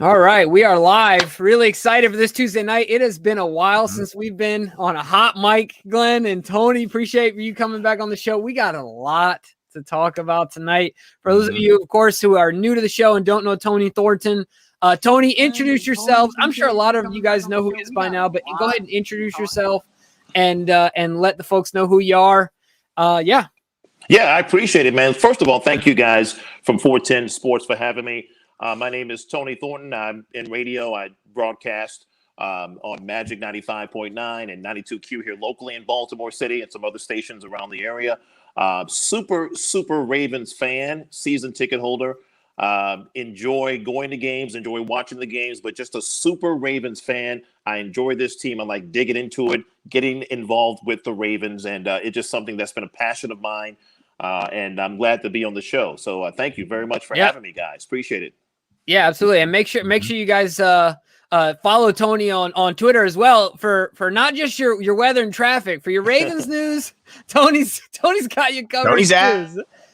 All right, we are live. Really excited for this Tuesday night. It has been a while since we've been on a hot mic, Glenn and Tony. Appreciate you coming back on the show. We got a lot to talk about tonight. For those of you, of course, who are new to the show and don't know Tony Thornton, Tony, introduce yourselves. I'm sure a lot of you guys know who he is by now, but go ahead and introduce yourself and let the folks know who you are. Yeah, I appreciate it, man. First of all, thank you guys from 410 Sports for having me. My name is Tony Thornton. I'm in radio. I broadcast on Magic 95.9 and 92Q here locally in Baltimore City and some other stations around the area. Super Ravens fan, season ticket holder. Enjoy going to games, enjoy watching the games, but just a super Ravens fan. I enjoy this team. I like digging into it, getting involved with the Ravens, and it's just something that's been a passion of mine. And I'm glad to be on the show. So thank you very much for having me, guys. Appreciate it. Yeah, absolutely. And make sure you guys follow Tony on Twitter as well for not just your weather and traffic, for your Ravens news. Tony's got you covered. Tony's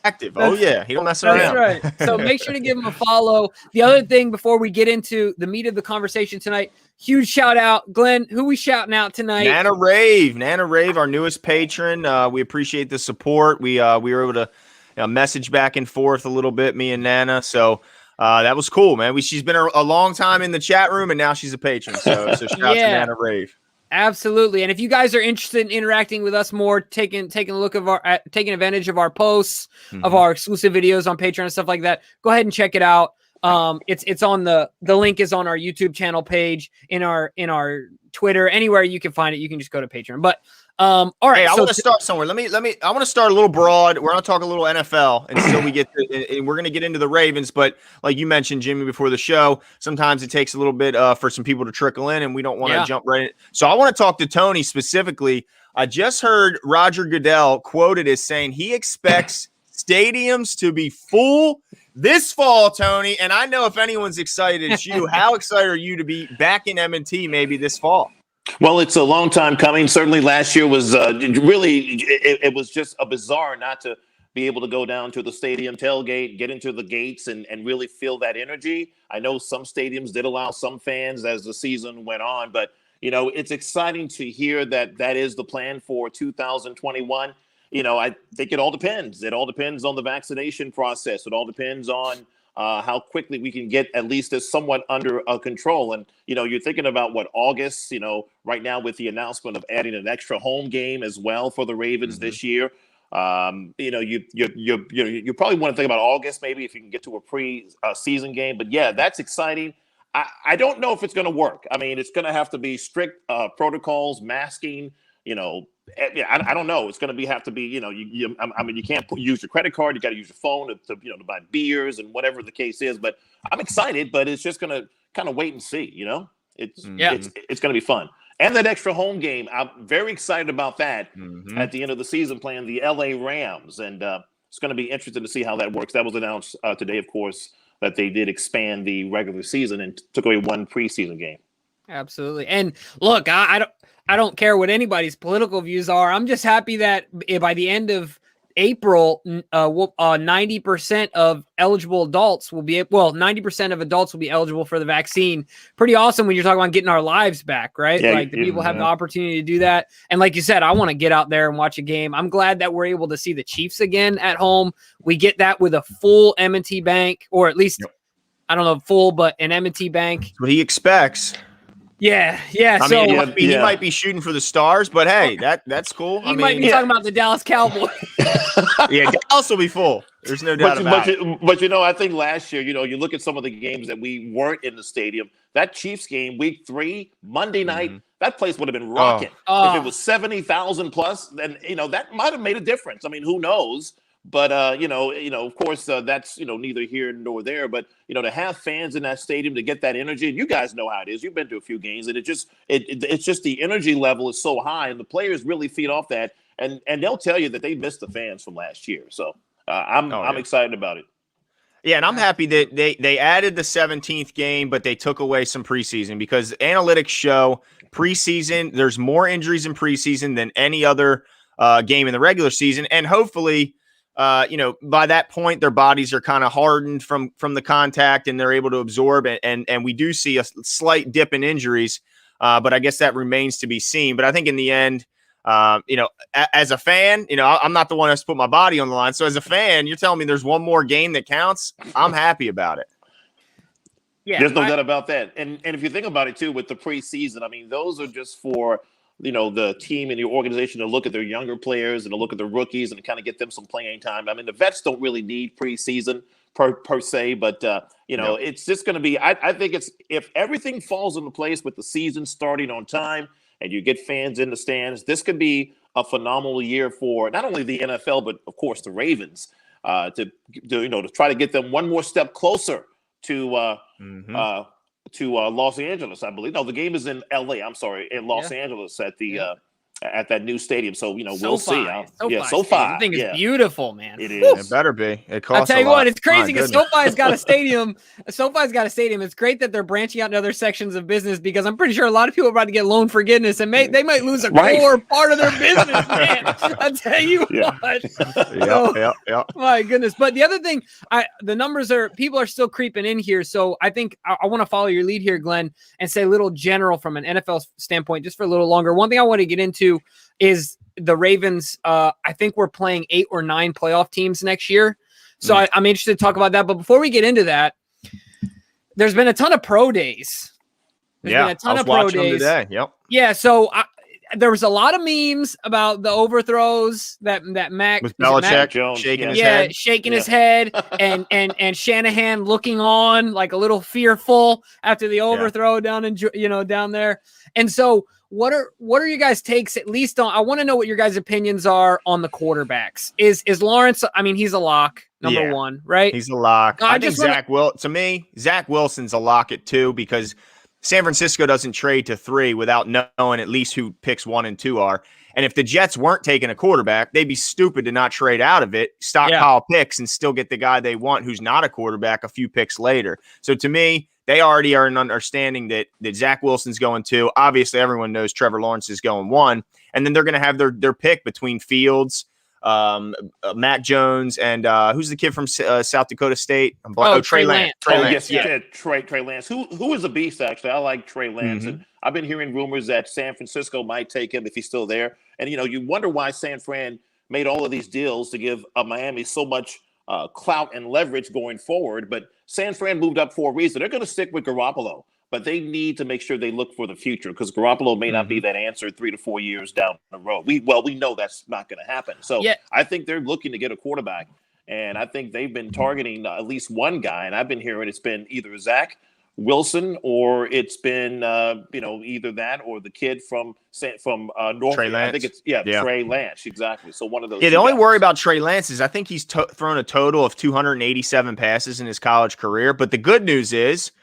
active. Oh yeah, he don't mess around. That's right. So make sure to give him a follow. The other thing before we get into the meat of the conversation tonight, huge shout out, Glenn. Who we shouting out tonight? Nana Rave, our newest patron. We appreciate the support. We were able to message back and forth a little bit, me and Nana. So. That was cool, man. She's been a long time in the chat room, and now she's a patron. So shout out to Nana Rave. Absolutely. And if you guys are interested in interacting with us more, taking advantage of our posts, of our exclusive videos on Patreon and stuff like that, go ahead and check it out. It's on the link is on our YouTube channel page, in our Twitter, anywhere you can find it. You can just go to Patreon. But all right, hey, I want to start somewhere. I want to start a little broad. We're going to talk a little NFL until we get to, and we're going to get into the Ravens. But like you mentioned, Jimmy, before the show, sometimes it takes a little bit for some people to trickle in, and we don't want to jump right in. So I want to talk to Tony specifically. I just heard Roger Goodell quoted as saying he expects stadiums to be full this fall, Tony. And I know if anyone's excited, it's you. How excited are you to be back in M&T maybe this fall? Well, it's a long time coming. Certainly last year was it was just a bizarre not to be able to go down to the stadium tailgate, get into the gates and really feel that energy. I know some stadiums did allow some fans as the season went on, but, it's exciting to hear that is the plan for 2021. I think it all depends. It all depends on the vaccination process. It all depends on how quickly we can get at least this somewhat under control. And, you're thinking about August, right now with the announcement of adding an extra home game as well for the Ravens this year. You probably want to think about August, maybe if you can get to a pre-season game. But yeah, that's exciting. I don't know if it's going to work. I mean, it's going to have to be strict protocols, masking, I don't know. It's going to have to be, you can't use your credit card. You got to use your phone to buy beers and whatever the case is. But I'm excited, but it's just going to kind of wait and see, It's going to be fun. And that extra home game, I'm very excited about that at the end of the season, playing the LA Rams. And it's going to be interesting to see how that works. That was announced today, of course, that they did expand the regular season and took away one preseason game. Absolutely. And look, I don't care what anybody's political views are. I'm just happy that by the end of April, 90% of eligible adults will be, 90% of adults will be eligible for the vaccine. Pretty awesome when you're talking about getting our lives back, right? Yeah, like the people have the opportunity to do that. And like you said, I want to get out there and watch a game. I'm glad that we're able to see the Chiefs again at home. We get that with a full M&T bank, or at least, I don't know, full, but an M&T bank. That's what he expects. Yeah. I mean, he might be shooting for the stars, but hey, that's cool. He might be talking about the Dallas Cowboys. Yeah, Dallas will be full. There's no doubt about it. But I think last year, you look at some of the games that we weren't in the stadium. That Chiefs game, week 3, Monday night, that place would have been rocking. If it was 70,000 plus, then that might have made a difference. I mean, who knows? But of course, that's neither here nor there. But to have fans in that stadium, to get that energy, and you guys know how it is. You've been to a few games, and it's just the energy level is so high, and the players really feed off that, and they'll tell you that they missed the fans from last year. So I'm excited about it. Yeah, and I'm happy that they added the 17th game, but they took away some preseason, because analytics show preseason there's more injuries in preseason than any other game in the regular season, and hopefully. by that point, their bodies are kind of hardened from the contact and they're able to absorb it. And we do see a slight dip in injuries, but I guess that remains to be seen. But I think in the end, as a fan, I'm not the one that's put my body on the line. So as a fan, you're telling me there's one more game that counts. I'm happy about it. Yeah, there's no doubt about that. And if you think about it too, with the preseason, I mean, those are just for the team and the organization to look at their younger players and to look at the rookies and to kind of get them some playing time. I mean, the vets don't really need preseason per se, but it's just going to be. I think if everything falls into place with the season starting on time and you get fans in the stands, this could be a phenomenal year for not only the NFL but of course the Ravens to try to get them one more step closer to Los Angeles, I believe. No, the game is in LA. I'm sorry, in Los Angeles at the at that new stadium. So we'll see. SoFi. I think it's beautiful, man. It is. It better be. It costs. I'll tell you what, it's crazy because SoFi's got a stadium. SoFi's got a stadium. It's great that they're branching out to other sections of business because I'm pretty sure a lot of people are about to get loan forgiveness and they might lose a core part of their business, man. I tell you what. Yeah. My goodness. But the other thing, the numbers people are still creeping in here. So I think I want to follow your lead here, Glenn, and say a little general from an NFL standpoint, just for a little longer. One thing I want to get into is the Ravens. I think we're playing 8 or 9 playoff teams next year. So I'm interested to talk about that. But before we get into that, there's been a ton of pro days. Been a ton of pro days today. Yep. Yeah. So there was a lot of memes about the overthrows that Mac with Belichick Jones shaking his head. Shaking his head and Shanahan looking on like a little fearful after the overthrow down there. And so what are you guys' takes at least on? I want to know what your guys' opinions are on the quarterbacks. Is Lawrence? I mean, he's a lock, number one, right? He's a lock. I think Zach Wilson's a lock at 2 because San Francisco doesn't trade to 3 without knowing at least who picks 1 and 2 are. And if the Jets weren't taking a quarterback, they'd be stupid to not trade out of it, stockpile picks, and still get the guy they want who's not a quarterback a few picks later. So to me, they already are an understanding that Zach Wilson's going 2. Obviously, everyone knows Trevor Lawrence is going 1. And then they're going to have their pick between Fields, Mac Jones, and who's the kid from South Dakota State? Trey Lance. Trey Lance. Who is a beast, actually. I like Trey Lance. And I've been hearing rumors that San Francisco might take him if he's still there. And, you wonder why San Fran made all of these deals to give Miami so much clout and leverage going forward. But San Fran moved up for a reason. They're going to stick with Garoppolo, but they need to make sure they look for the future because Garoppolo may not be that answer 3 to 4 years down the road. We know that's not going to happen. So I think they're looking to get a quarterback, and I think they've been targeting at least one guy, and I've been hearing it's been either Zach Wilson or it's been either that or the kid from North. Trey Lance. I think it's Trey Lance, exactly. So one of those. Yeah, the only worry about Trey Lance is I think he's thrown a total of 287 passes in his college career. But the good news is,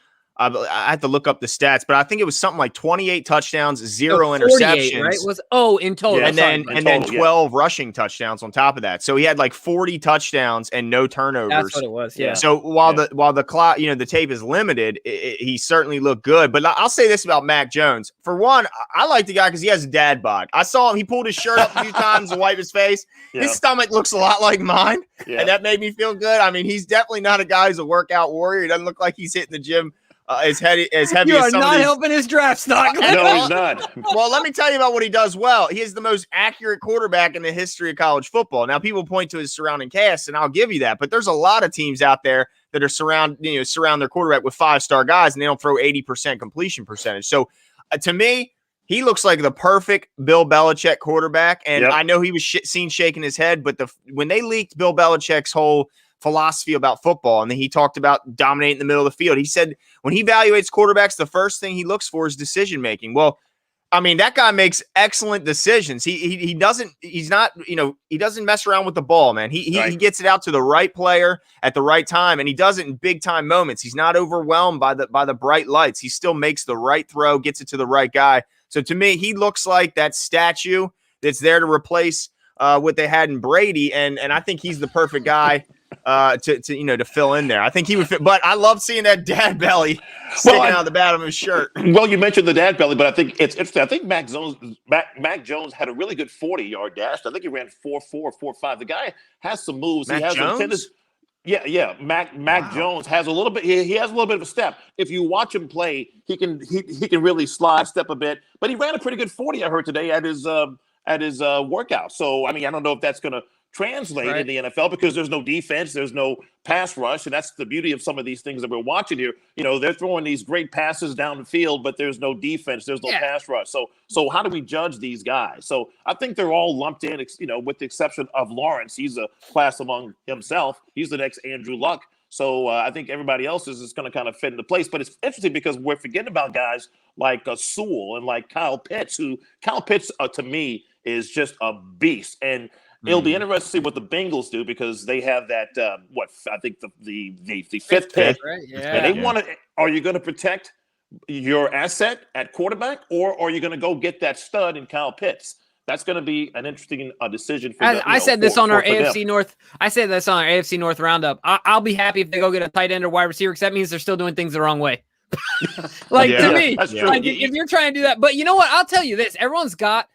I have to look up the stats, but I think it was something like 28 touchdowns, 0 interceptions. Right? In total. And then 12 rushing touchdowns on top of that. So he had like 40 touchdowns and no turnovers. That's what it was. Yeah. So while the clock, the tape is limited, he certainly looked good. But I'll say this about Mac Jones. For one, I like the guy because he has a dad bod. I saw him. He pulled his shirt up a few times to wipe his face. Yeah. His stomach looks a lot like mine. Yeah. And that made me feel good. I mean, he's definitely not a guy who's a workout warrior. He doesn't look like he's hitting the gym as heavy you as are some not of these. helping his draft stock. No, he's not. Well, let me tell you about what he does well. He is the most accurate quarterback in the history of college football. Now, people point to his surrounding cast, and I'll give you that. But there's a lot of teams out there that are surround their quarterback with 5-star guys, and they don't throw 80% completion percentage. So, to me, he looks like the perfect Bill Belichick quarterback. And I know he was seen shaking his head, but when they leaked Bill Belichick's whole philosophy about football, and then he talked about dominating the middle of the field. He said when he evaluates quarterbacks, the first thing he looks for is decision making. Well, I mean, that guy makes excellent decisions. He doesn't mess around with the ball, man. He gets it out to the right player at the right time, and he does it in big time moments. He's not overwhelmed by the bright lights. He still makes the right throw, gets it to the right guy. So to me, he looks like that statue that's there to replace what they had in Brady, and I think he's the perfect guy to fill in there. I think he would fit, but I love seeing that dad belly sticking out of the bottom of his shirt. Well, you mentioned the dad belly, but I think it's interesting. I think Mac Jones had a really good 40-yard dash. I think he ran 4.4, 4.5. The guy has some moves. Mac he has Jones? Yeah. Mac Jones has a little bit. He has a little bit of a step. If you watch him play, he can really slide, step a bit. But he ran a pretty good 40. I heard today at his workout. So I mean, I don't know if that's going to translate in the NFL because there's no defense, there's no pass rush, and that's the beauty of some of these things that we're watching here. They're throwing these great passes down the field, but there's no defense, there's no pass rush. So how do we judge these guys? So I think they're all lumped in, with the exception of Lawrence. He's a class among himself. He's the next Andrew Luck. So I think everybody else is just going to kind of fit into place. But it's interesting because we're forgetting about guys like Sewell and like Kyle Pitts, to me is just a beast. And it'll be interesting to see what the Bengals do because they have that I think the fifth pick, right? Yeah. And they want to. Are you going to protect your asset at quarterback, or are you going to go get that stud in Kyle Pitts? That's going to be an interesting decision. I said this on our AFC North. I said this on our AFC North roundup. I'll be happy if they go get a tight end or wide receiver because that means they're still doing things the wrong way. To me, if you're trying to do that, but you know what? I'll tell you this: everyone's got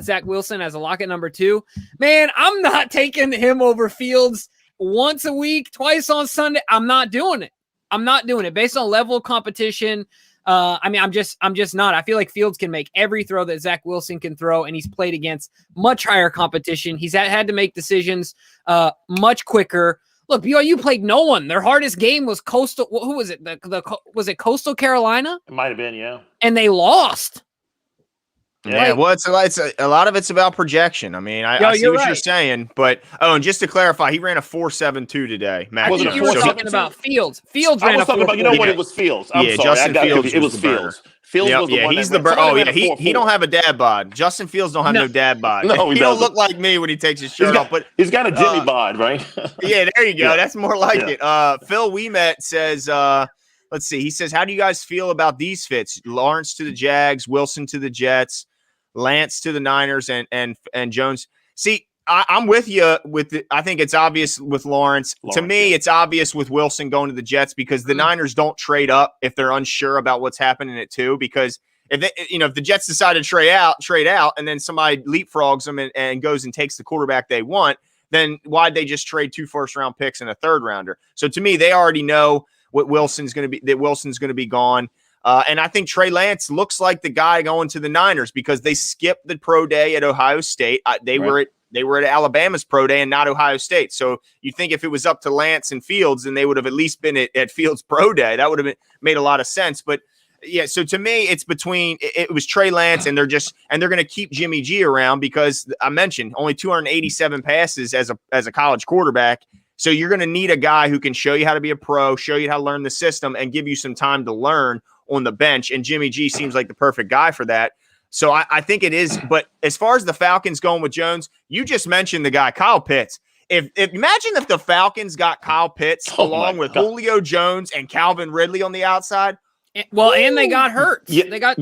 Zach Wilson as a lock at number 2. Man, I'm not taking him over Fields once a week, twice on Sunday. I'm not doing it based on level of competition. I'm just not. I feel like Fields can make every throw that Zach Wilson can throw, and he's played against much higher competition. He's had to make decisions much quicker. Look, BYU played no one. Their hardest game was Coastal. Who was it? Was it Coastal Carolina? It might have been, yeah. And they lost. Yeah, well, it's a lot of it's about projection. I mean, I see what you're saying, but and just to clarify, he ran a 4.72 today. I think you were talking about Fields. Fields ran a 4.4. What? It was Fields. I'm sorry, Justin Fields. It was Fields. Fields was the one. He's the burn. Oh yeah, he don't have a dad bod. Justin Fields don't have no dad bod. No, he don't look like me when he takes his shirt off. But he's got a Jimmy bod, right? Yeah, there you go. That's more like it. Phil Weemet says. Let's see. He says, "How do you guys feel about these fits? Lawrence to the Jags, Wilson to the Jets, Lance to the Niners, and Jones." See, I'm with you. I think it's obvious with Lawrence. To me, it's obvious with Wilson going to the Jets because the Niners don't trade up if they're unsure about what's happening at 2. Because if the Jets decide to trade out, and then somebody leapfrogs them and goes and takes the quarterback they want, then why'd they just trade 2 first-round picks and a third-rounder? So to me, they already know what Wilson's going to be. That Wilson's going to be gone. And I think Trey Lance looks like the guy going to the Niners because they skipped the pro day at Ohio State. They were at Alabama's pro day and not Ohio State. So you think if it was up to Lance and Fields, then they would have at least been at Fields pro day. That would have made a lot of sense. But yeah, so to me, it's it was Trey Lance and they're going to keep Jimmy G around because I mentioned only 287 passes as a college quarterback. So you're going to need a guy who can show you how to be a pro, show you how to learn the system, and give you some time to learn on the bench. And Jimmy G seems like the perfect guy for that. So I think it is. But as far as the Falcons going with Jones, you just mentioned the guy, Kyle Pitts. Imagine if the Falcons got Kyle Pitts along with Julio Jones and Calvin Ridley on the outside. Well, and they got Hurts. They got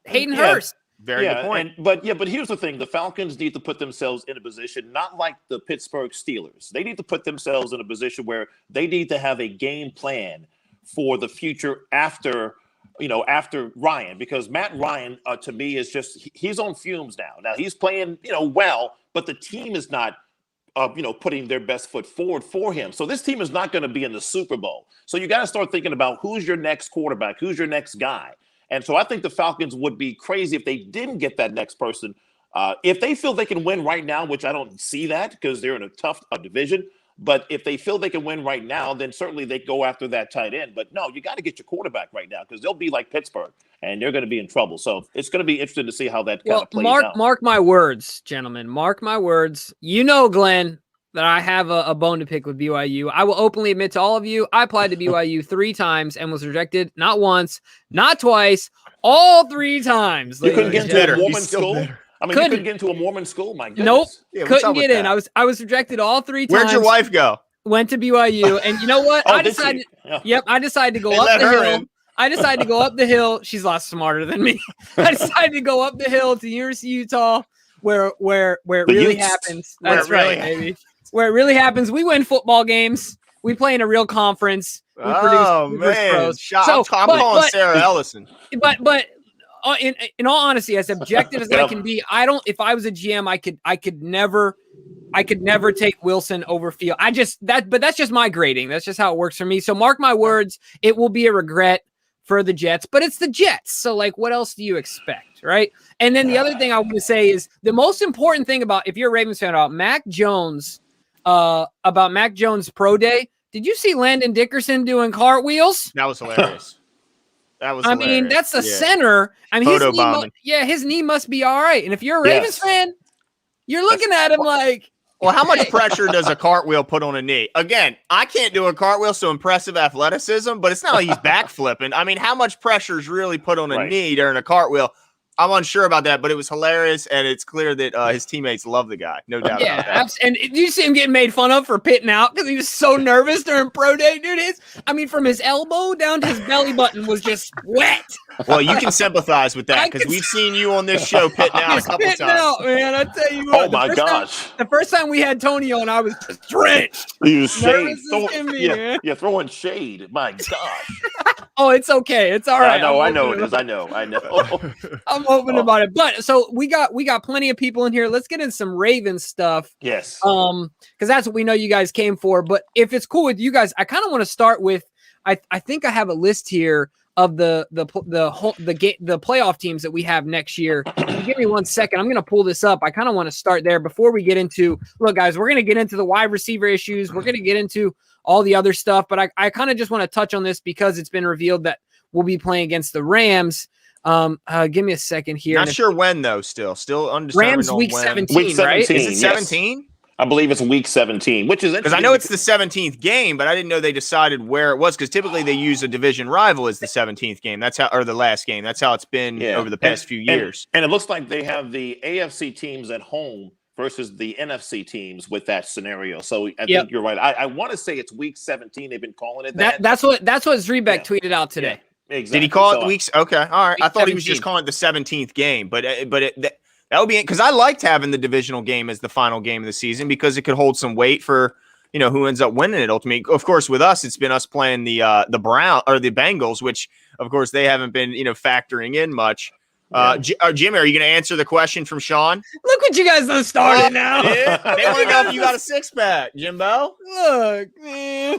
Hayden Hurst. Very good point. But here's the thing. The Falcons need to put themselves in a position, not like the Pittsburgh Steelers. They need to put themselves in a position where they need to have a game plan for the future after Ryan, because Matt Ryan, to me, is just, he's on fumes now. Now he's playing, well, but the team is not, putting their best foot forward for him. So this team is not going to be in the Super Bowl. So you got to start thinking about who's your next quarterback, who's your next guy. And so I think the Falcons would be crazy if they didn't get that next person. If they feel they can win right now, which I don't see that because they're in a tough division, but if they feel they can win right now, then certainly they go after that tight end. But no, you got to get your quarterback right now because they'll be like Pittsburgh and they're going to be in trouble. So it's going to be interesting to see how that kind of plays out. Mark my words, gentlemen. Mark my words. Glenn, that I have a bone to pick with BYU. I will openly admit to all of you, I applied to BYU 3 times and was rejected not once, not twice, all 3 times. You couldn't get into a Mormon school? You couldn't get into a Mormon school? My goodness. Nope. Yeah, couldn't get in. I was rejected all 3 times. Where'd your wife go? Went to BYU. And you know what? I decided to go up the hill. I decided to go up the hill. She's a lot smarter than me. I decided to go up the hill to the University of Utah where it really happens. That's right, baby. where it really happens. We win football games. We play in a real conference. We produce pros. I'm calling Sarah Ellison. But in all honesty, as objective as I can be, if I was a GM, I could never take Wilson over Field. But that's just my grading. That's just how it works for me. So mark my words, it will be a regret for the Jets, but it's the Jets. So like, what else do you expect? Right. And then the other thing I want to say is the most important thing about, if you're a Ravens fan, about Mac Jones pro day. Did you see Landon Dickerson doing cartwheels? That was hilarious. I mean, that's the center. I mean, his knee must be all right. And if you're a Ravens fan, you're looking at him like, well, how much pressure does a cartwheel put on a knee? Again, I can't do a cartwheel, so impressive athleticism, but it's not like he's backflipping. I mean, how much pressure is really put on a knee during a cartwheel? I'm unsure about that, but it was hilarious, and it's clear that his teammates love the guy. No doubt about that. And did you see him getting made fun of for pitting out because he was so nervous during pro day, dude? From his elbow down to his belly button was just wet. Well, you can sympathize with that because we've seen you on this show pitting out a couple times. Out, man, I tell you what. Oh, my gosh. The first time we had Tony on, I was just drenched. He was shade. Throwing shade. My gosh. Oh, it's okay. It's all right. I know it is. I know. I'm open about it. But so we got plenty of people in here. Let's get in some Ravens stuff. Yes. Because that's what we know you guys came for. But if it's cool with you guys, I kind of want to start with I think I have a list here of the playoff teams that we have next year. Give me 1 second. I'm going to pull this up. I kind of want to start there before we get into, look, guys, we're going to get into the wide receiver issues. We're going to get into all the other stuff, but I kind of just want to touch on this because it's been revealed that we'll be playing against the Rams. Give me a second here. Not sure when though. Still undecided. Rams week 17, right? Is it 17? I believe it's week 17, which is because I know it's the 17th game, but I didn't know they decided where it was because typically they use a division rival as the 17th game. That's how, or the last game. That's how it's been over the past few years. And it looks like they have the AFC teams at home versus the NFC teams with that scenario. So I think you're right. I want to say it's week 17. They've been calling it that. That's what Zrebeck tweeted out today. Yeah, exactly. Did he call it weeks? Okay, all right. I thought he was just calling it the 17th game, but that would be because I liked having the divisional game as the final game of the season because it could hold some weight for who ends up winning it ultimately. Of course, with us, it's been us playing the Bengals, which of course they haven't been factoring in much. Jimmy, are you going to answer the question from Sean? Look what you guys done started now. Yeah. They want to know if you got a six pack, Jimbo. Look, man.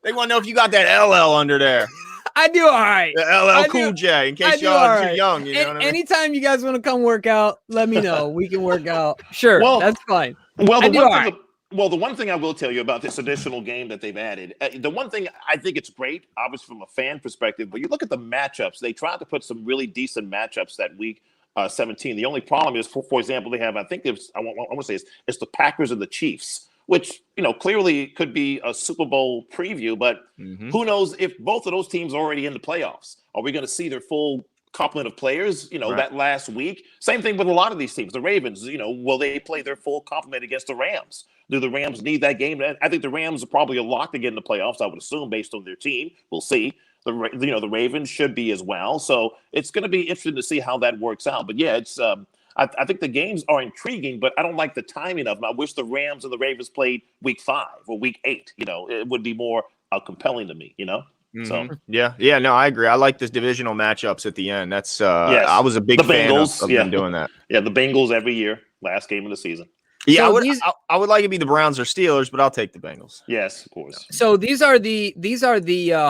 They want to know if you got that LL under there. I do all right. The LL Cool J, in case y'all are too young. You know what I mean? Anytime you guys want to come work out, let me know. We can work out. Sure, that's fine. Well, the one thing I will tell you about this additional game that they've added, the one thing I think it's great, obviously from a fan perspective, but you look at the matchups. They tried to put some really decent matchups that week 17. The only problem is, for example, they have, I think I want to say it's the Packers and the Chiefs, which clearly could be a Super Bowl preview, but who knows if both of those teams are already in the playoffs? Are we going to see their full complement of players, that last week? Same thing with a lot of these teams. The Ravens, will they play their full complement against the Rams? Do the Rams need that game? I think the Rams are probably a lock to get in the playoffs, I would assume, based on their team. We'll see. The Ravens should be as well. So it's going to be interesting to see how that works out. But yeah, it's I think the games are intriguing, but I don't like the timing of them. I wish the Rams and the Ravens played week 5 or week 8. It would be more compelling to me, So no, I agree. I like the divisional matchups at the end. That's I was a big fan of them doing that. Yeah, the Bengals every year, last game of the season. Yeah, so I would like it to be the Browns or Steelers, but I'll take the Bengals. Yes, of course. So these are the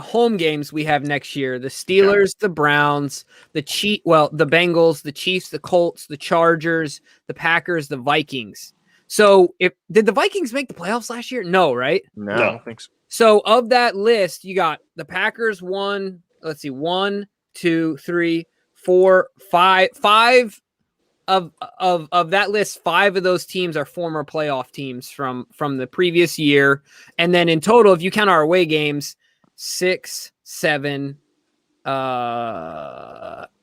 home games we have next year: the Steelers, the Browns, the Bengals, the Chiefs, the Colts, the Chargers, the Packers, the Vikings. So did the Vikings make the playoffs last year? No, right? No, I don't think so. So of that list, you got the Packers 1, 2, 3, 4, 5 of that list. 5 of those teams are former playoff teams from the previous year. And then in total, if you count our away games, 6, 7, 8.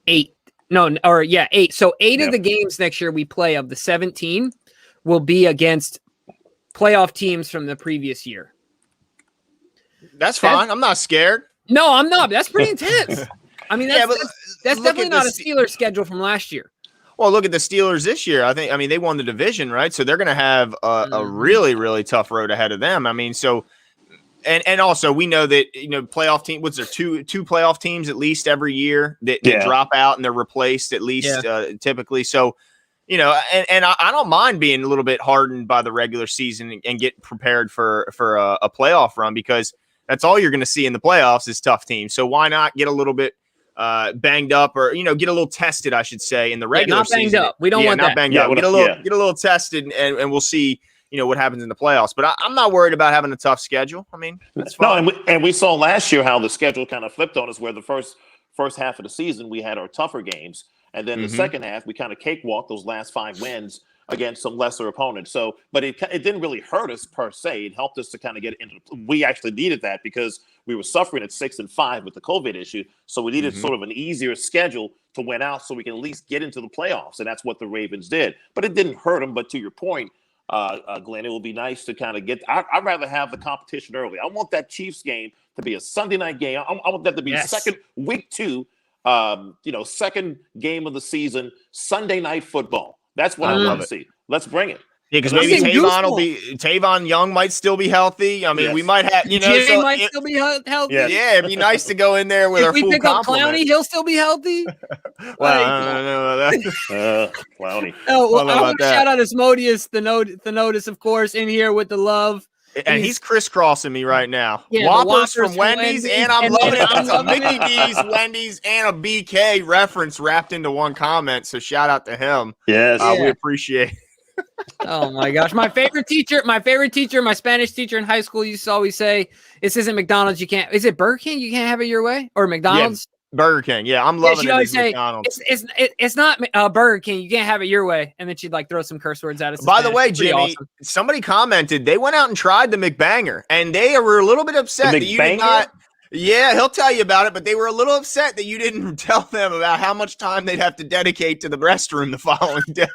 8. So 8 of the games next year we play of the 17 will be against playoff teams from the previous year. That's fine. I'm not scared. No, I'm not. That's pretty intense. I mean, that's definitely not a Steelers schedule from last year. Well, look at the Steelers this year. I mean, they won the division, right? So they're going to have a really, really tough road ahead of them. I mean, so and also we know that playoff team. What's there two playoff teams at least every year that drop out and they're replaced at least typically. So and I don't mind being a little bit hardened by the regular season and get prepared for a playoff run, because that's all you're going to see in the playoffs is tough teams. So why not get a little bit banged up, or get a little tested, I should say, in the regular not banged season. up. We don't want not that. banged up. Get a little tested, and we'll see. What happens in the playoffs. But I'm not worried about having a tough schedule. I mean, that's fine. No, and we saw last year how the schedule kind of flipped on us, where the first half of the season we had our tougher games, and then the second half we kind of cakewalked those last 5 wins against some lesser opponents. So, but it didn't really hurt us per se. It helped us to kind of get into. We actually needed that because we were suffering at 6-5 with the COVID issue. So we needed sort of an easier schedule to win out, so we can at least get into the playoffs, and that's what the Ravens did. But it didn't hurt them. But to your point, Glenn, it will be nice to kind of get. I'd rather have the competition early. I want that Chiefs game to be a Sunday night game. I want that to be week 2, second game of the season, Sunday night football. That's what I love to see. Let's bring it. Yeah, because maybe Tavon Young might still be healthy. I mean, we might have, Jay might still be healthy. Yeah, it'd be nice to go in there with our full complement. If we pick up Clowney, he'll still be healthy. Well, I don't know about that. Clowney. Oh, well, I want to shout out Asmodeus, the notice, of course, in here with the love. And he's crisscrossing me right now. Yeah, Whoppers from Wendy's, and I'm loving it. It's a Mickey D's, Wendy's, and a BK reference wrapped into one comment. So shout out to him. Yes, we appreciate it. Oh my gosh. My favorite teacher, my Spanish teacher in high school used to always say, this isn't McDonald's, you can't, is it Burger King? You can't have it your way? Or McDonald's? Yeah, Burger King. Yeah, I'm loving it. Always say, McDonald's. It's not Burger King, you can't have it your way. And then she'd like throw some curse words at us. By the way, Jimmy, somebody commented, they went out and tried the McBanger, and they were a little bit upset that you did not. Yeah, he'll tell you about it, but they were a little upset that you didn't tell them about how much time they'd have to dedicate to the restroom the following day.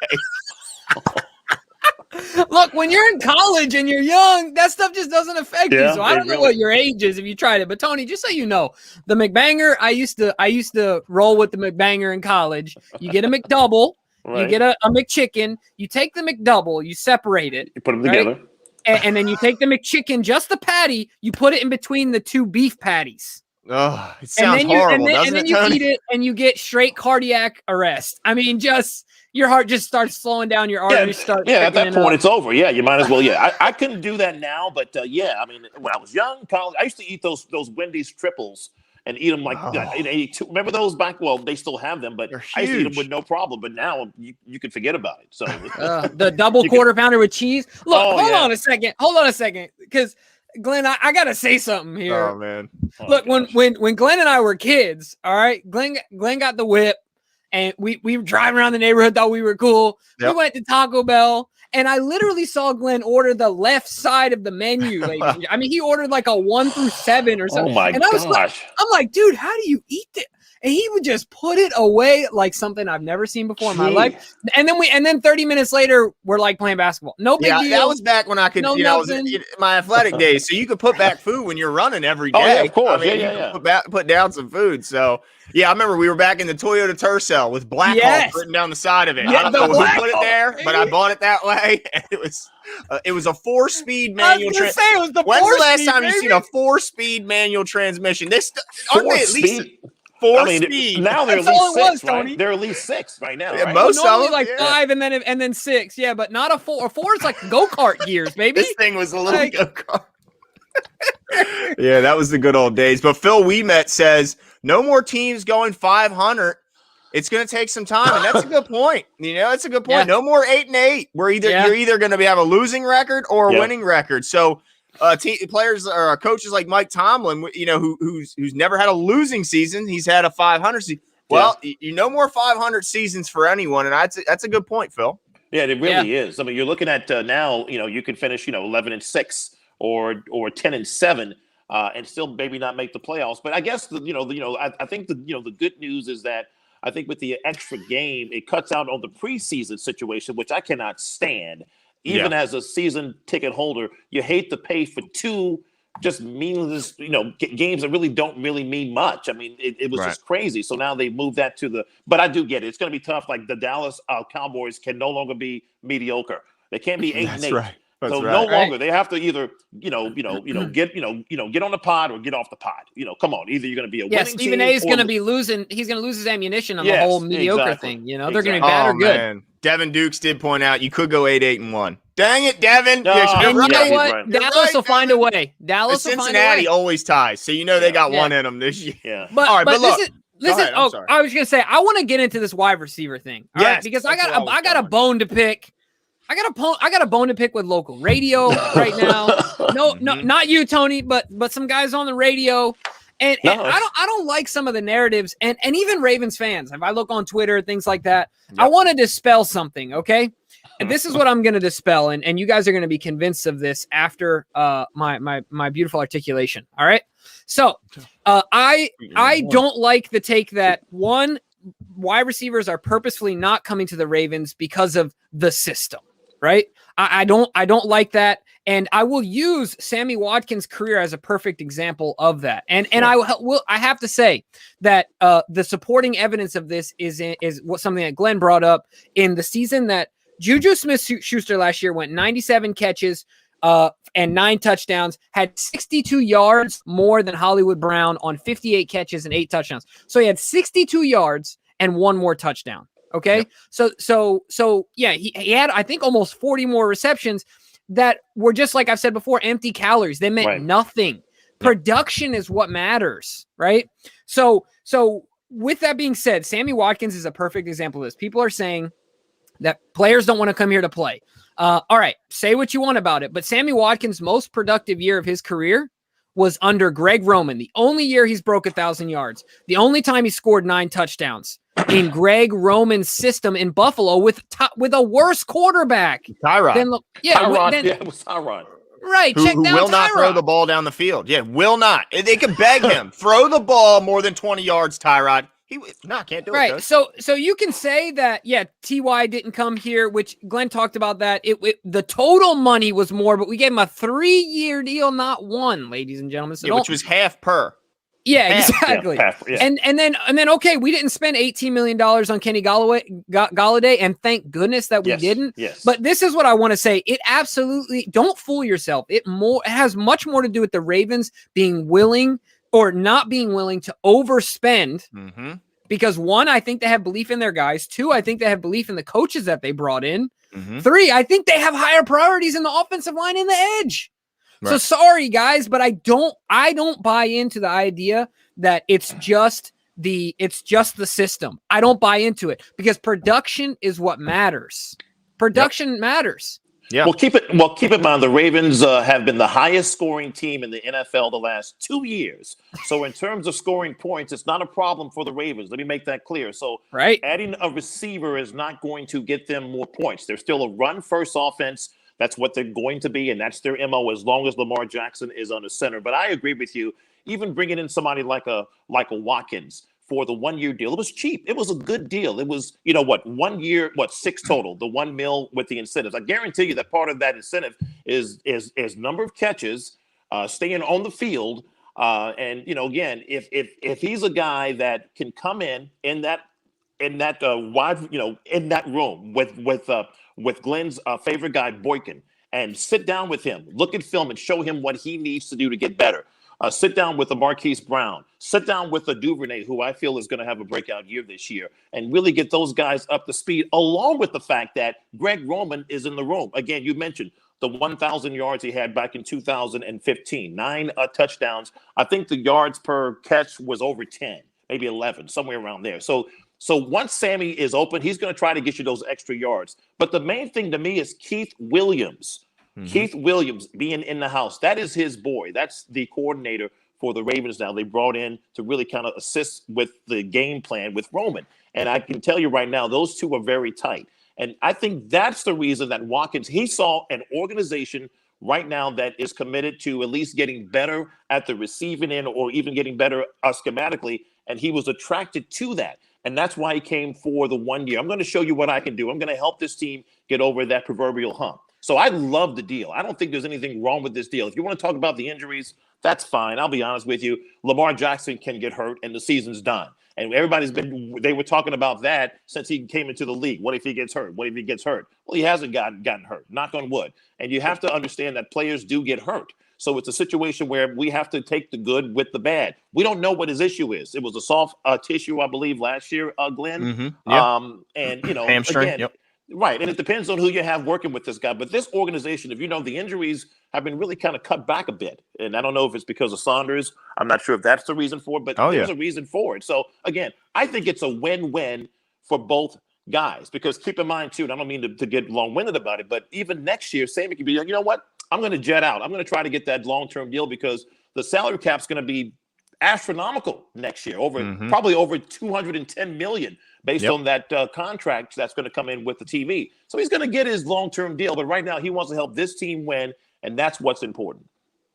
Look, when you're in college and you're young, that stuff just doesn't affect you. So I don't know what your age is if you tried it. But Tony, just so you know, the McBanger, I used to roll with the McBanger in college. You get a McDouble, you get a McChicken, you take the McDouble, you separate it. You put them together. And then you take the McChicken, just the patty, you put it in between the 2 beef patties. Oh, it sounds horrible, doesn't it, and then you eat it and you get straight cardiac arrest. I mean, just your heart just starts slowing down, your arteries start. Yeah, at that point, it's over. Yeah, you might as well. Yeah, I couldn't do that now, but I mean, when I was young, college, I used to eat those Wendy's triples and eat them like in 82. Remember those back? Well, they still have them, but I used to eat them with no problem. But now you can forget about it. So the double quarter pounder with cheese. Look, hold on a second, because Glenn, I gotta say something here. Oh man! Look, when Glenn and I were kids, all right, Glenn got the whip, and we were driving around the neighborhood, thought we were cool. Yep. We went to Taco Bell, and I literally saw Glenn order the left side of the menu. I mean, he ordered like a 1 through 7 or something. Oh my gosh! I'm like, dude, how do you eat it? And he would just put it away like something I've never seen before in my life. And then 30 minutes later, we're like playing basketball. No big deal. That was back when I could, I was in my athletic days. So you could put back food when you're running every day. Oh, yeah, of course. I mean, put down some food. So yeah, I remember we were back in the Toyota Tercel with Black Hawk written down the side of it. I don't know who put it there, but I bought it that way. And it was a 4-speed manual. When's the last time you've seen a 4-speed manual transmission? Aren't they at least 4 speed? Now they're at least 6, right? They're at least 6 right now. Yeah, right? Most of them, like 5 and then 6. Yeah, but not a 4. A 4 is like go-kart gears, baby. This thing was a little go-kart. Yeah, that was the good old days. But Phil Weemet says no more teams going 500. It's going to take some time, and that's a good point. It's a good point. Yeah. No more 8-8. You're either going to have a losing record or a winning record. So. Players or coaches like Mike Tomlin, who's never had a losing season. He's had a 500 season. Well, no more 500 seasons for anyone, and that's a good point, Phil. Yeah, it really is. I mean, you're looking at now. You could finish 11-6 or 10-7, and still maybe not make the playoffs. But I guess I think the good news is that I think with the extra game, it cuts out on the preseason situation, which I cannot stand. Even as a season ticket holder, you hate to pay for 2 just meaningless, games that really don't really mean much. I mean, it was just crazy. So now they moved that but I do get it. It's going to be tough. Like the Dallas Cowboys can no longer be mediocre. They can't be 8-8. Right. So no longer they have to either, get on the pod or get off the pod. Come on, either you're going to be a winning team. Stephen A is going to be losing. He's going to lose his ammunition on the whole mediocre thing. They're going to be bad or good. Man. Devin Dukes did point out you could go 8-8-1. Dang it, Devin! No, and you know what? Right. Dallas will find a way. Dallas will find a way. Cincinnati always ties, so they got one in them this year. Yeah. But, all right, but look. Listen. I was going to say I want to get into this wide receiver thing. Right? Because I got a bone to pick. I got a bone to pick with local radio right now. No, not you, Tony, but some guys on the radio. And I don't like some of the narratives and even Ravens fans. If I look on Twitter, things like that, I want to dispel something, okay? And this is what I'm going to dispel, and you guys are going to be convinced of this after my beautiful articulation. All right. So I don't like the take that wide receivers are purposefully not coming to the Ravens because of the system. Right. I don't like that. And I will use Sammy Watkins' career as a perfect example of that. And I have to say that the supporting evidence of this is something that Glenn brought up in the season that Juju Smith-Schuster last year went 97 catches and 9 touchdowns, had 62 yards more than Hollywood Brown on 58 catches and 8 touchdowns. So he had 62 yards and 1 more touchdown. Okay. Yep. So yeah, he had, I think, almost 40 more receptions that were just, like I've said before, empty calories. They meant nothing. Production is what matters. Right. So with that being said, Sammy Watkins is a perfect example of this. People are saying that players don't want to come here to play. All right. Say what you want about it. But Sammy Watkins' most productive year of his career was under Greg Roman. The only year he's broke 1,000 yards. The only time he scored 9 touchdowns. In Greg Roman's system in Buffalo with a worse quarterback. Tyrod. It was Tyrod. Right. Who will not throw the ball down the field. Yeah, will not. They can beg him. Throw the ball more than 20 yards, Tyrod. Can't do it. Right. So you can say that, T.Y. didn't come here, which Glenn talked about that. The total money was more, but we gave him a 3-year deal, not 1, ladies and gentlemen. So which was half per. Yeah, exactly. And then okay, we didn't spend $18 million on Kenny Golladay, and thank goodness that we didn't. Yes. But this is what I want to say. It absolutely, don't fool yourself. It has much more to do with the Ravens being willing or not being willing to overspend. Mm-hmm. Because 1, I think they have belief in their guys. 2, I think they have belief in the coaches that they brought in. Mm-hmm. 3, I think they have higher priorities in the offensive line and the edge. Right. So sorry, guys, but I don't buy into the idea that it's just the system. I don't buy into it because production is what matters. Production matters. Yeah. Well, keep in mind the Ravens have been the highest scoring team in the NFL the last 2 years. So in terms of scoring points, it's not a problem for the Ravens. Let me make that clear. So adding a receiver is not going to get them more points. They're still a run-first offense. That's what they're going to be, and that's their MO as long as Lamar Jackson is under center. But I agree with you. Even bringing in somebody like a Watkins for the 1-year deal, it was cheap. It was a good deal. It was, 1 year, 6 total, the $1 million with the incentives. I guarantee you that part of that incentive is number of catches, staying on the field, and again, if he's a guy that can come in that wide, in that room with Glenn's favorite guy, Boykin, and sit down with him, look at film and show him what he needs to do to get better. Sit down with a Marquise Brown, sit down with a Duvernay, who I feel is going to have a breakout year this year, and really get those guys up to speed, along with the fact that Greg Roman is in the room. Again, you mentioned the 1,000 yards he had back in 2015, 9 touchdowns. I think the yards per catch was over 10, maybe 11, somewhere around there. So once Sammy is open, he's going to try to get you those extra yards. But the main thing to me is Keith Williams. Mm-hmm. Keith Williams being in the house. That is his boy. That's the coordinator for the Ravens now. They brought in to really kind of assist with the game plan with Roman. And I can tell you right now, those two are very tight. And I think that's the reason that Watkins, he saw an organization right now that is committed to at least getting better at the receiving end or even getting better schematically. And he was attracted to that. And that's why he came for the 1 year. I'm going to show you what I can do. I'm going to help this team get over that proverbial hump. So I love the deal. I don't think there's anything wrong with this deal. If you want to talk about the injuries, that's fine. I'll be honest with you. Lamar Jackson can get hurt and the season's done. And they were talking about that since he came into the league. What if he gets hurt? What if he gets hurt? Well, he hasn't gotten hurt, knock on wood. And you have to understand that players do get hurt. So it's a situation where we have to take the good with the bad. We don't know what his issue is. It was a soft tissue, I believe, last year, Glenn. Mm-hmm. Yep. And, hamstring. Again, yep. Right. And it depends on who you have working with this guy. But this organization, if you know, the injuries have been really kind of cut back a bit. And I don't know if it's because of Saunders. I'm not sure if that's the reason for it, but there's a reason for it. So, again, I think it's a win-win for both guys. Because keep in mind, too, and I don't mean to get long-winded about it, but even next year, Sammy could be like, you know what? I'm going to jet out. I'm going to try to get that long-term deal because the salary cap's going to be astronomical next year, probably over $210 million based on that contract that's going to come in with the TV. So he's going to get his long-term deal, but right now he wants to help this team win, and that's what's important.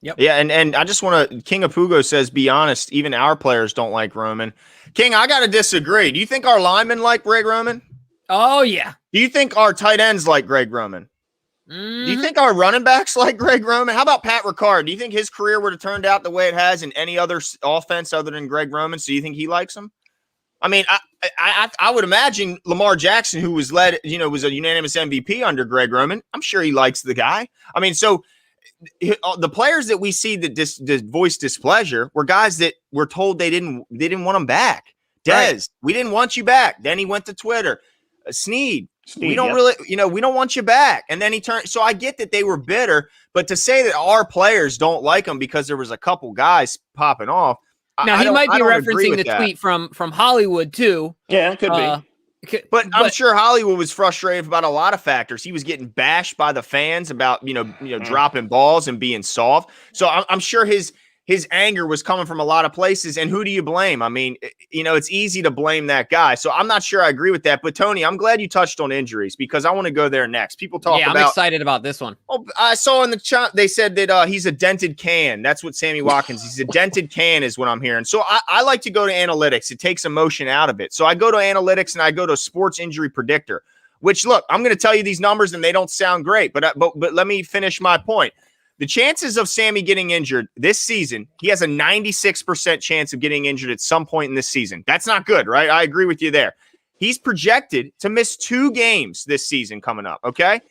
Yep. Yeah, and I just want to – King of Pugo says, be honest, even our players don't like Roman. King, I got to disagree. Do you think our linemen like Greg Roman? Oh, yeah. Do you think our tight ends like Greg Roman? Mm-hmm. Do you think our running backs like Greg Roman? How about Pat Ricard? Do you think his career would have turned out the way it has in any other offense other than Greg Roman? So you think he likes him? I mean, I would imagine Lamar Jackson, who was was a unanimous MVP under Greg Roman. I'm sure he likes the guy. I mean, so the players that we see that voice displeasure were guys that were told they didn't want him back. Dez, we didn't want you back. Then he went to Twitter. Sneed, we don't really, we don't want you back. And then he turned. So I get that they were bitter, but to say that our players don't like him because there was a couple guys popping off. Now he might be referencing the tweet from Hollywood too. Yeah, it could be. But I'm sure Hollywood was frustrated about a lot of factors. He was getting bashed by the fans about dropping balls and being soft. So I'm sure his anger was coming from a lot of places. And who do you blame? I mean, it's easy to blame that guy. So I'm not sure I agree with that. But Tony, I'm glad you touched on injuries because I want to go there next. People talk about. I'm excited about this one. Oh, I saw in the chat they said that he's a dented can. That's what Sammy Watkins. He's a dented can, is what I'm hearing. So I like to go to analytics. It takes emotion out of it. So I go to analytics and I go to Sports Injury Predictor. Which look, I'm going to tell you these numbers and they don't sound great. But let me finish my point. The chances of Sammy getting injured this season, he has a 96% chance of getting injured at some point in this season. That's not good, right? I agree with you there. He's projected to miss 2 games this season coming up, okay?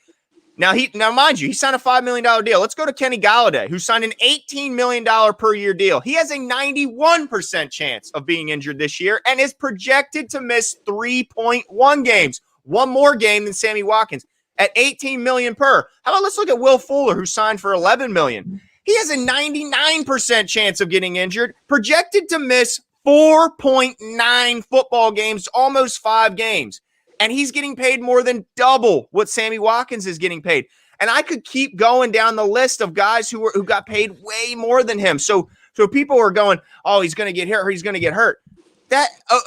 Now, mind you, he signed a $5 million deal. Let's go to Kenny Galladay, who signed an $18 million per year deal. He has a 91% chance of being injured this year and is projected to miss 3.1 games, one more game than Sammy Watkins. At $18 million per. How about let's look at Will Fuller, who signed for $11 million. He has a 99% chance of getting injured, projected to miss 4.9 football games, almost 5 games. And he's getting paid more than double what Sammy Watkins is getting paid. And I could keep going down the list of guys who got paid way more than him. So people are going, oh, he's going to get hurt or he's going to get hurt.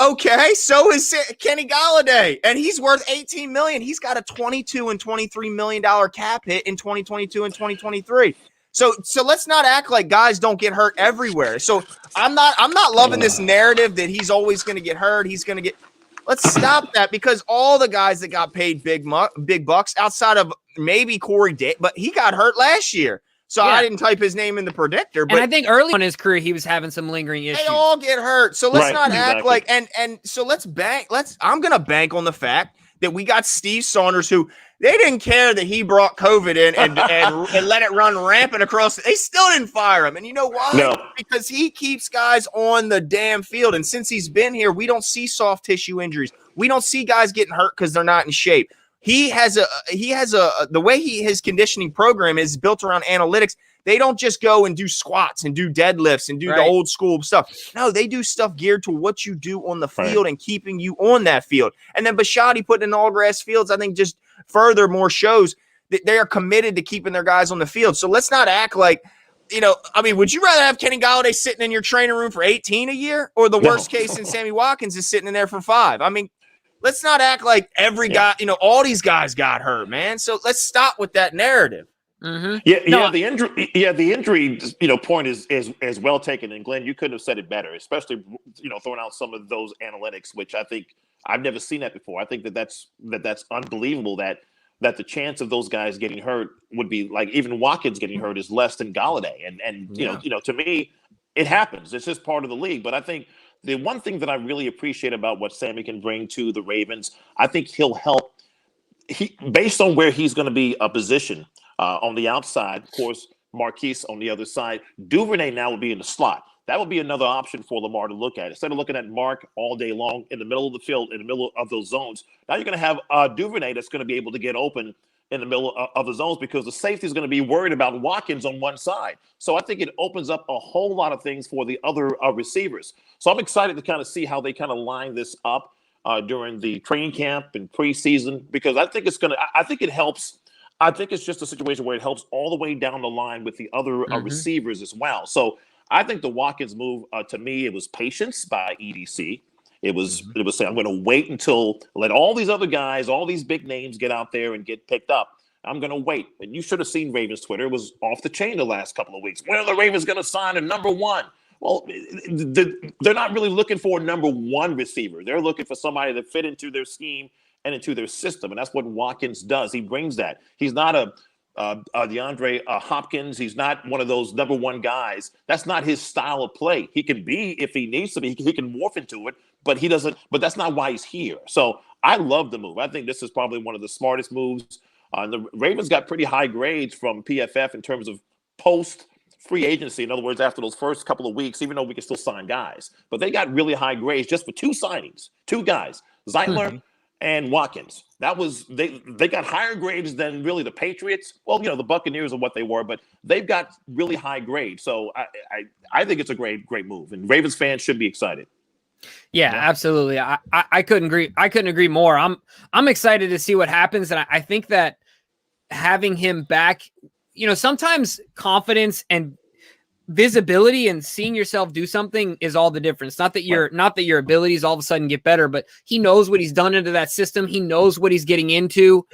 Okay, so is Kenny Galladay, and he's worth $18 million. He's got a $22 and $23 million cap hit in 2022 and 2023. So let's not act like guys don't get hurt everywhere. So I'm not loving this narrative that he's always going to get hurt. He's going to get. Let's stop that because all the guys that got paid big bucks outside of maybe Corey Day, but he got hurt last year. So I didn't type his name in the predictor. But and I think early in his career, he was having some lingering issues. They all get hurt. So let's not act like, and so let's bank. I'm going to bank on the fact that we got Steve Saunders, who they didn't care that he brought COVID in and let it run rampant across. They still didn't fire him. And you know why? No. Because he keeps guys on the damn field. And since he's been here, we don't see soft tissue injuries. We don't see guys getting hurt because they're not in shape. He has the way his conditioning program is built around analytics. They don't just go and do squats and do deadlifts and do the old school stuff. No, they do stuff geared to what you do on the field and keeping you on that field. And then Bisciotti putting in all grass fields, I think just furthermore shows that they are committed to keeping their guys on the field. So let's not act like, would you rather have Kenny Galladay sitting in your training room for 18 a year or the worst case in Sammy Watkins is sitting in there for 5? I mean, let's not act like every guy, all these guys got hurt, man. So let's stop with that narrative. Mm-hmm. The injury, point is well taken. And Glenn, you couldn't have said it better, especially, throwing out some of those analytics, which I think I've never seen that before. I think that's unbelievable that that the chance of those guys getting hurt would be like even Watkins getting hurt is less than Galladay. And to me, it happens. It's just part of the league. But I think the one thing that I really appreciate about what Sammy can bring to the Ravens, I think he'll help. Based on where he's going to be a position on the outside, of course, Marquise on the other side. Duvernay now will be in the slot. That would be another option for Lamar to look at. Instead of looking at Mark all day long in the middle of the field, in the middle of those zones, now you're going to have Duvernay that's going to be able to get open in the middle of the zones because the safety is going to be worried about Watkins on one side. So I think it opens up a whole lot of things for the other receivers. So I'm excited to kind of see how they kind of line this up during the training camp and preseason because I think I think it helps. I think it's just a situation where it helps all the way down the line with the other receivers as well. So I think the Watkins move, to me, it was patience by EDC. It was saying, I'm going to wait until let all these other guys, all these big names get out there and get picked up. I'm going to wait. And you should have seen Ravens Twitter. It was off the chain the last couple of weeks. When are the Ravens going to sign a number one? Well, they're not really looking for a number one receiver. They're looking for somebody to fit into their scheme and into their system. And that's what Watkins does. He brings that. He's not a DeAndre Hopkins. He's not one of those number one guys. That's not his style of play. He can be if he needs to be. He can morph into it, but he doesn't. But that's not why he's here. So I love the move. I think this is probably one of the smartest moves. The Ravens got pretty high grades from PFF in terms of post free agency. In other words, after those first couple of weeks, even though we can still sign guys, but they got really high grades just for two signings, two guys, Zeitler and Watkins. That was they got higher grades than really the Patriots. Well, the Buccaneers are what they were, but they've got really high grades. So I think it's a great move, and Ravens fans should be excited. Yeah, absolutely. I couldn't agree more. I'm excited to see what happens, and I think that having him back, sometimes confidence and visibility and seeing yourself do something is all the difference. Not that your abilities all of a sudden get better, but he knows what he's done into that system. He knows what he's getting into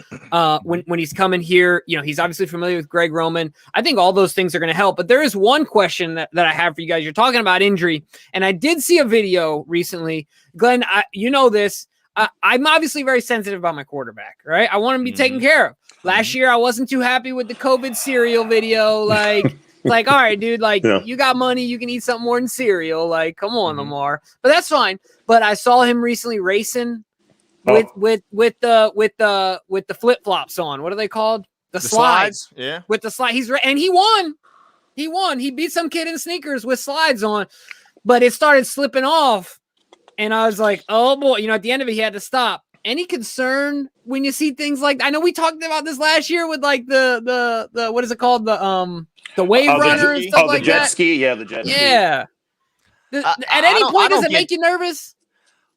when he's coming here. He's obviously familiar with Greg Roman. I think all those things are going to help. But there is one question that I have for you guys. You're talking about injury, and I did see a video recently. Glenn, this. I'm obviously very sensitive about my quarterback, right? I want him to be taken care of. Last year, I wasn't too happy with the COVID cereal video. Like, all right, dude, you got money, you can eat something more than cereal. Like, come on, Lamar. But that's fine. But I saw him recently racing with the flip-flops on. What are they called? The slides. Yeah. With the slide. And he won. He beat some kid in sneakers with slides on. But it started slipping off. And I was like, oh boy, at the end of it, he had to stop. Any concern when you see things like, I know we talked about this last year with like the what is it called? The wave runner and stuff like that. The jet ski. Yeah, the jet ski. Yeah. At any point, does it make you nervous?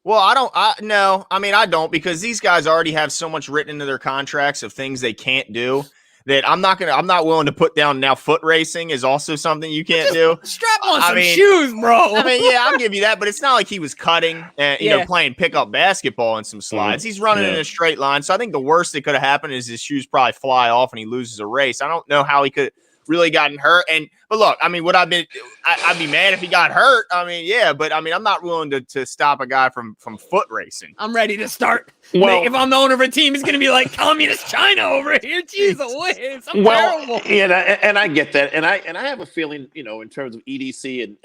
Well, no. I mean, I don't, because these guys already have so much written into their contracts of things they can't do that I'm not willing to put down. Now foot racing is also something you can't do. Strap on some shoes, bro. I mean, yeah, I'll give you that, but it's not like he was cutting and playing pickup basketball in some slides. He's running in a straight line. So I think the worst that could have happened is his shoes probably fly off and he loses a race. I don't know how he could really gotten hurt. But look, I mean, I'd be mad if he got hurt. I mean, yeah, but I mean, I'm not willing to stop a guy from foot racing. I'm ready to start. Well, if I'm the owner of a team, he's going to be like Communist China over here. Jeez, it's terrible. Yeah, and I get that, and I have a feeling, in terms of EDC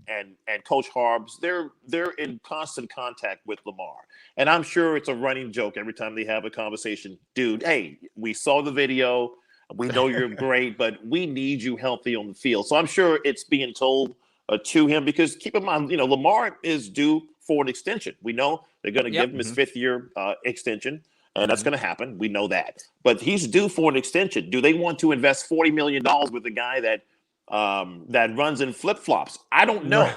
and Coach Harbs, they're in constant contact with Lamar, and I'm sure it's a running joke every time they have a conversation. Dude, hey, we saw the video. We know you're great, but we need you healthy on the field. So I'm sure it's being told to him, because keep in mind, Lamar is due for an extension. We know they're going to give him his fifth-year extension, and that's going to happen. We know that. But he's due for an extension. Do they want to invest $40 million with a guy that runs in flip-flops? I don't know.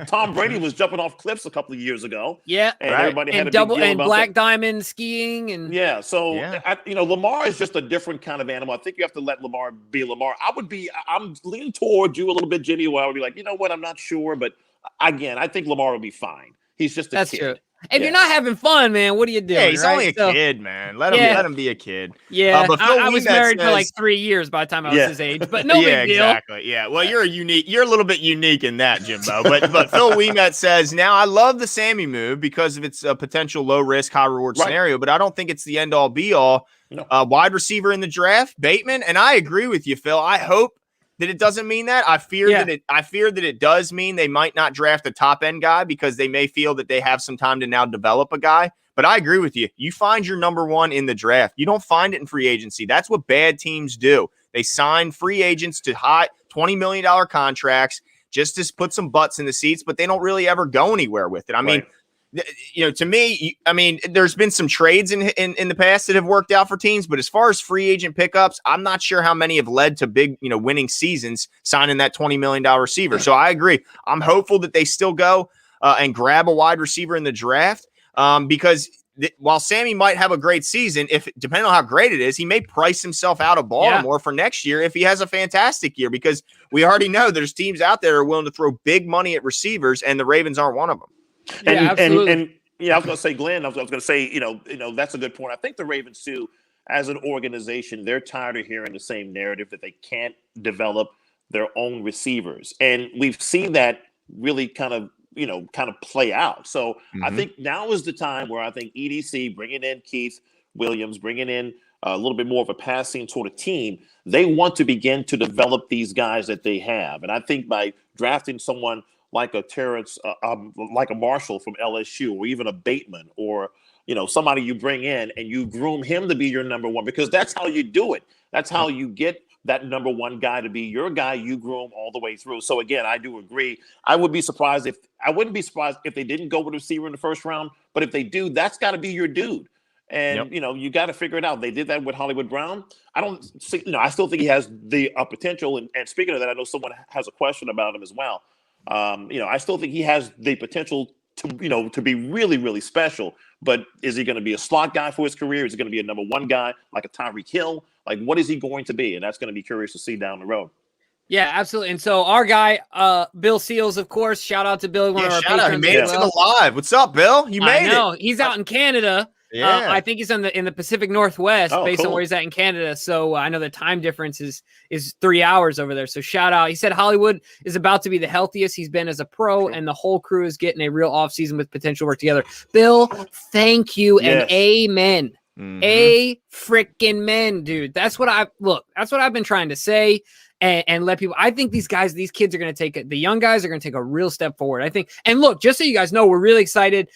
Tom Brady was jumping off cliffs a couple of years ago. Yeah, and everybody had a big deal about black that. Diamond skiing, and Lamar is just a different kind of animal. I think you have to let Lamar be Lamar. I'm leaning towards you a little bit, Jimmy, where I would be like, you know what, I'm not sure, but again, I think Lamar will be fine. He's just a That's kid. True. If you're not having fun, man, what are you doing? Yeah, he's only a kid, man. Let him be a kid. Yeah, but I was married for like 3 years by the time I was his age, but no big deal. Exactly. Yeah, well, you're a little bit unique in that, Jimbo. But Phil Ouimet says, now I love the Sammy move because of its potential low risk, high reward scenario, but I don't think it's the end all be all. No. Wide receiver in the draft, Bateman. And I agree with you, Phil. I hope that it doesn't mean that. I fear that it does mean they might not draft a top end guy because they may feel that they have some time to now develop a guy. But I agree with you. You find your number one in the draft. You don't find it in free agency. That's what bad teams do. They sign free agents to hot $20 million contracts just to put some butts in the seats, but they don't really ever go anywhere with it. I mean, to me, there's been some trades in the past that have worked out for teams, but as far as free agent pickups, I'm not sure how many have led to big, winning seasons signing that $20 million receiver. So I agree. I'm hopeful that they still go and grab a wide receiver in the draft because while Sammy might have a great season, depending on how great it is, he may price himself out of Baltimore for next year if he has a fantastic year, because we already know there's teams out there who are willing to throw big money at receivers, and the Ravens aren't one of them. Absolutely. I was going to say, Glenn, I was going to say, that's a good point. I think the Ravens too, as an organization, they're tired of hearing the same narrative that they can't develop their own receivers. And we've seen that really kind of play out. So I think now is the time where I think EDC, bringing in Keith Williams, bringing in a little bit more of a passing sort of team, they want to begin to develop these guys that they have. And I think by drafting someone like a Terrence, like a Marshall from LSU, or even a Bateman, or somebody you bring in and you groom him to be your number one, because that's how you do it. That's how you get that number one guy to be your guy. You groom all the way through. So again, I do agree. I wouldn't be surprised if they didn't go with a receiver in the first round, but if they do, that's got to be your dude. And you got to figure it out. They did that with Hollywood Brown. I still think he has the potential. And speaking of that, I know someone has a question about him as well. I still think he has the potential to be really, really special. But is he going to be a slot guy for his career? Is he going to be a number one guy like a Tyreek Hill? Like, what is he going to be? And that's going to be curious to see down the road. Yeah, absolutely. And so our guy, Bill Seals, of course, shout out to Bill, one of our patrons. He made it to the live. What's up, Bill? You made it. He's out in Canada. Yeah. I think he's in the Pacific Northwest, based on where he's at in Canada. So I know the time difference is 3 hours over there. So shout out. He said Hollywood is about to be the healthiest he's been as a pro, and the whole crew is getting a real offseason with potential work together. Bill, thank you, and amen. A freaking men, dude. That's what I've been trying to say. And let people, I think these kids are going to the young guys are going to take a real step forward. I think, and look, just so you guys know, we're really excited.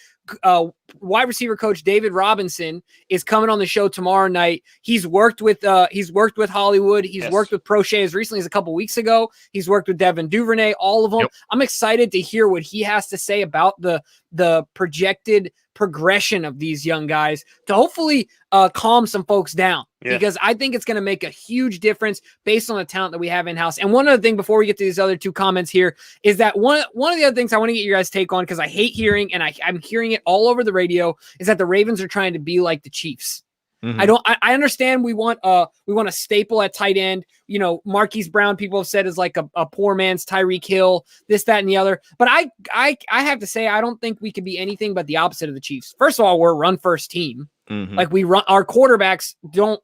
Wide receiver coach David Robinson is coming on the show tomorrow night. He's worked with Hollywood. He's worked with Prochet as recently as a couple weeks ago. He's worked with Devin Duvernay, all of them. Yep. I'm excited to hear what he has to say about the projected progression of these young guys to hopefully calm some folks down, because I think it's going to make a huge difference based on the talent that we have in-house. And one other thing before we get to these other two comments here is that one of the other things I want to get your guys' take on, because I hate hearing, and I'm hearing it all over the radio, is that the Ravens are trying to be like the Chiefs. I understand we want a staple at tight end. Marquise Brown, people have said, is like a poor man's Tyreek Hill, this, that, and the other. But I have to say, I don't think we could be anything but the opposite of the Chiefs. First of all, we're a run first team. Like we run, our quarterbacks don't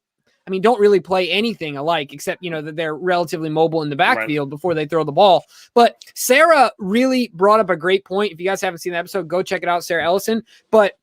really play anything alike, except, that they're relatively mobile in the backfield before they throw the ball. But Sarah really brought up a great point. If you guys haven't seen the episode, go check it out, Sarah Ellison. But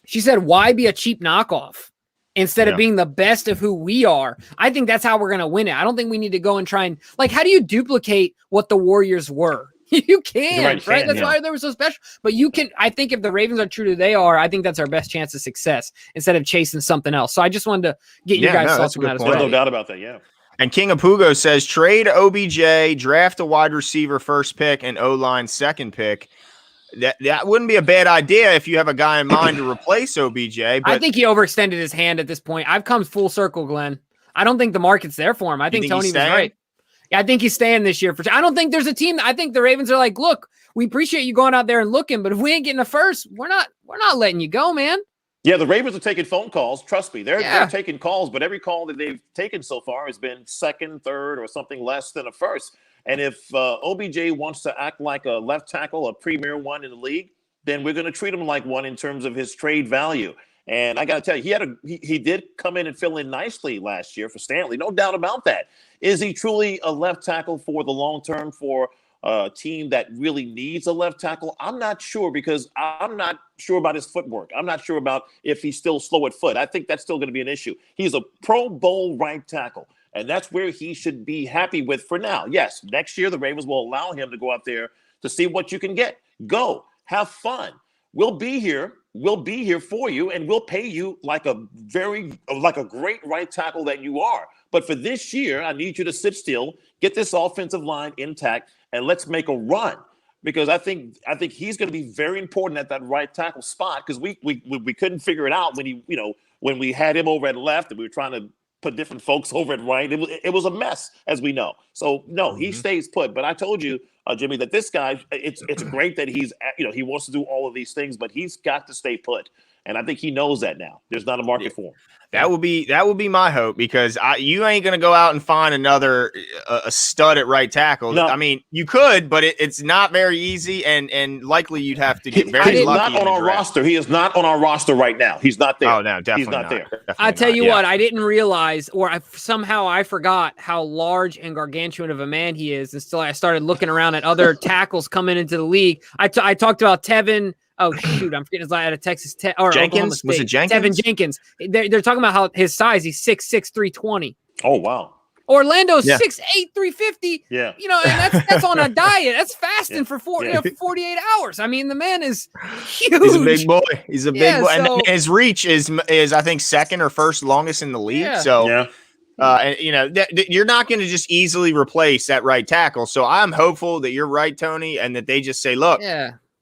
she said, why be a cheap knockoff instead of being the best of who we are? I think that's how we're going to win it. I don't think we need to go and try and, how do you duplicate what the Warriors were? You can, right? That's why they were so special. But you can, I think if the Ravens are true to who they are, I think that's our best chance of success instead of chasing something else. So I just wanted to get you guys' thoughts on that as well. No doubt about that, yeah. And King of Pugo says, trade OBJ, draft a wide receiver first pick, and O-line second pick. That wouldn't be a bad idea if you have a guy in mind to replace OBJ. But I think he overextended his hand at this point. I've come full circle, Glenn. I don't think the market's there for him. I think Tony was right. Yeah, I think he's staying this year. I don't think there's a team. I think the Ravens are like, look, we appreciate you going out there and looking, but if we ain't getting a first, we're not letting you go, man. Yeah, the Ravens are taking phone calls. Trust me, they're taking calls, but every call that they've taken so far has been second, third, or something less than a first. And if OBJ wants to act like a left tackle, a premier one in the league, then we're going to treat him like one in terms of his trade value. And I got to tell you, he did come in and fill in nicely last year for Stanley. No doubt about that. Is he truly a left tackle for the long term for team that really needs a left tackle? I'm not sure, because I'm not sure about his footwork. I'm not sure about if he's still slow at foot. I think that's still going to be an issue. He's a Pro Bowl right tackle, and that's where he should be happy with for now. Yes, next year the Ravens will allow him to go out there to see what you can get. Go, have fun. We'll be here. We'll be here for you, and we'll pay you like a great right tackle that you are. But for this year, I need you to sit still, get this offensive line intact, and let's make a run. Because I think he's going to be very important at that right tackle spot, because we couldn't figure it out when we had him over at left and we were trying to put different folks over at right. It was a mess, as we know. So no, he stays put. But I told you, Jimmy, that this guy, it's great that he wants to do all of these things, but he's got to stay put. And I think he knows that now. There's not a market for him. That would be my hope, because you ain't going to go out and find another a stud at right tackle. No. I mean, you could, but it's not very easy, and likely you'd have to get very lucky. He's not on our roster. He is not on our roster right now. He's not there. Oh no, definitely he's not there. Definitely I tell you what, I didn't realize, or somehow I forgot how large and gargantuan of a man he is until I started looking around at other tackles coming into the league. I talked about Tevin. Oh shoot, I'm forgetting his line out of Texas Tech or Jenkins. Was it Jenkins? Tevin Jenkins. They're talking about how his size. He's 6'6", 320. Oh wow. Orlando's 6'8", 350. Yeah. And that's on a diet. That's fasting for 48 hours. I mean, the man is huge. He's a big boy. He's a big boy. So, and his reach is I think second or first longest in the league. Yeah. So you're not going to just easily replace that right tackle. So I'm hopeful that you're right, Tony, and that they just say, look,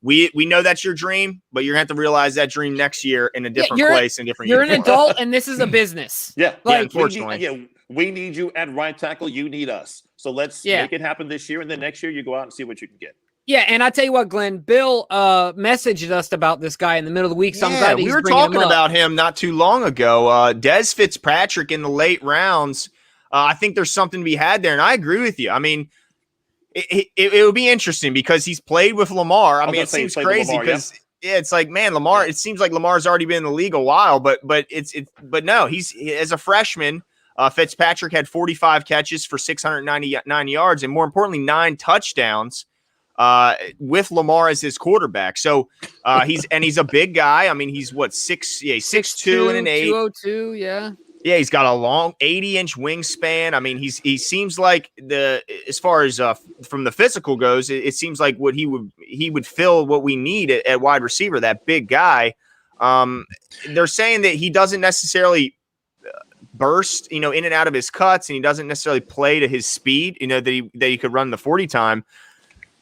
we know that's your dream, but you're going to have to realize that dream next year in a different place and different. You're an adult, and this is a business. Unfortunately. We need you at right tackle. You need us. So let's make it happen this year, and then next year you go out and see what you can get. Yeah, and I tell you what, Glenn, Bill messaged us about this guy in the middle of the week. So I'm glad we were talking about him not too long ago. Dez Fitzpatrick in the late rounds. I think there's something to be had there, and I agree with you. I mean, it would be interesting because he's played with Lamar. I mean, it seems crazy because it's like, man, Lamar. Yeah. It seems like Lamar's already been in the league a while, but no, he's as a freshman. Fitzpatrick had 45 catches for 699 yards, and more importantly, 9 touchdowns with Lamar as his quarterback. So he's a big guy. I mean, he's 6'2" and an 8. 202, yeah. Yeah, he's got a long 80-inch wingspan. I mean, he seems like as far as from the physical goes, it seems like what he would fill what we need at wide receiver, that big guy. They're saying that he doesn't necessarily burst, in and out of his cuts, and he doesn't necessarily play to his speed, that he could run the 40 time.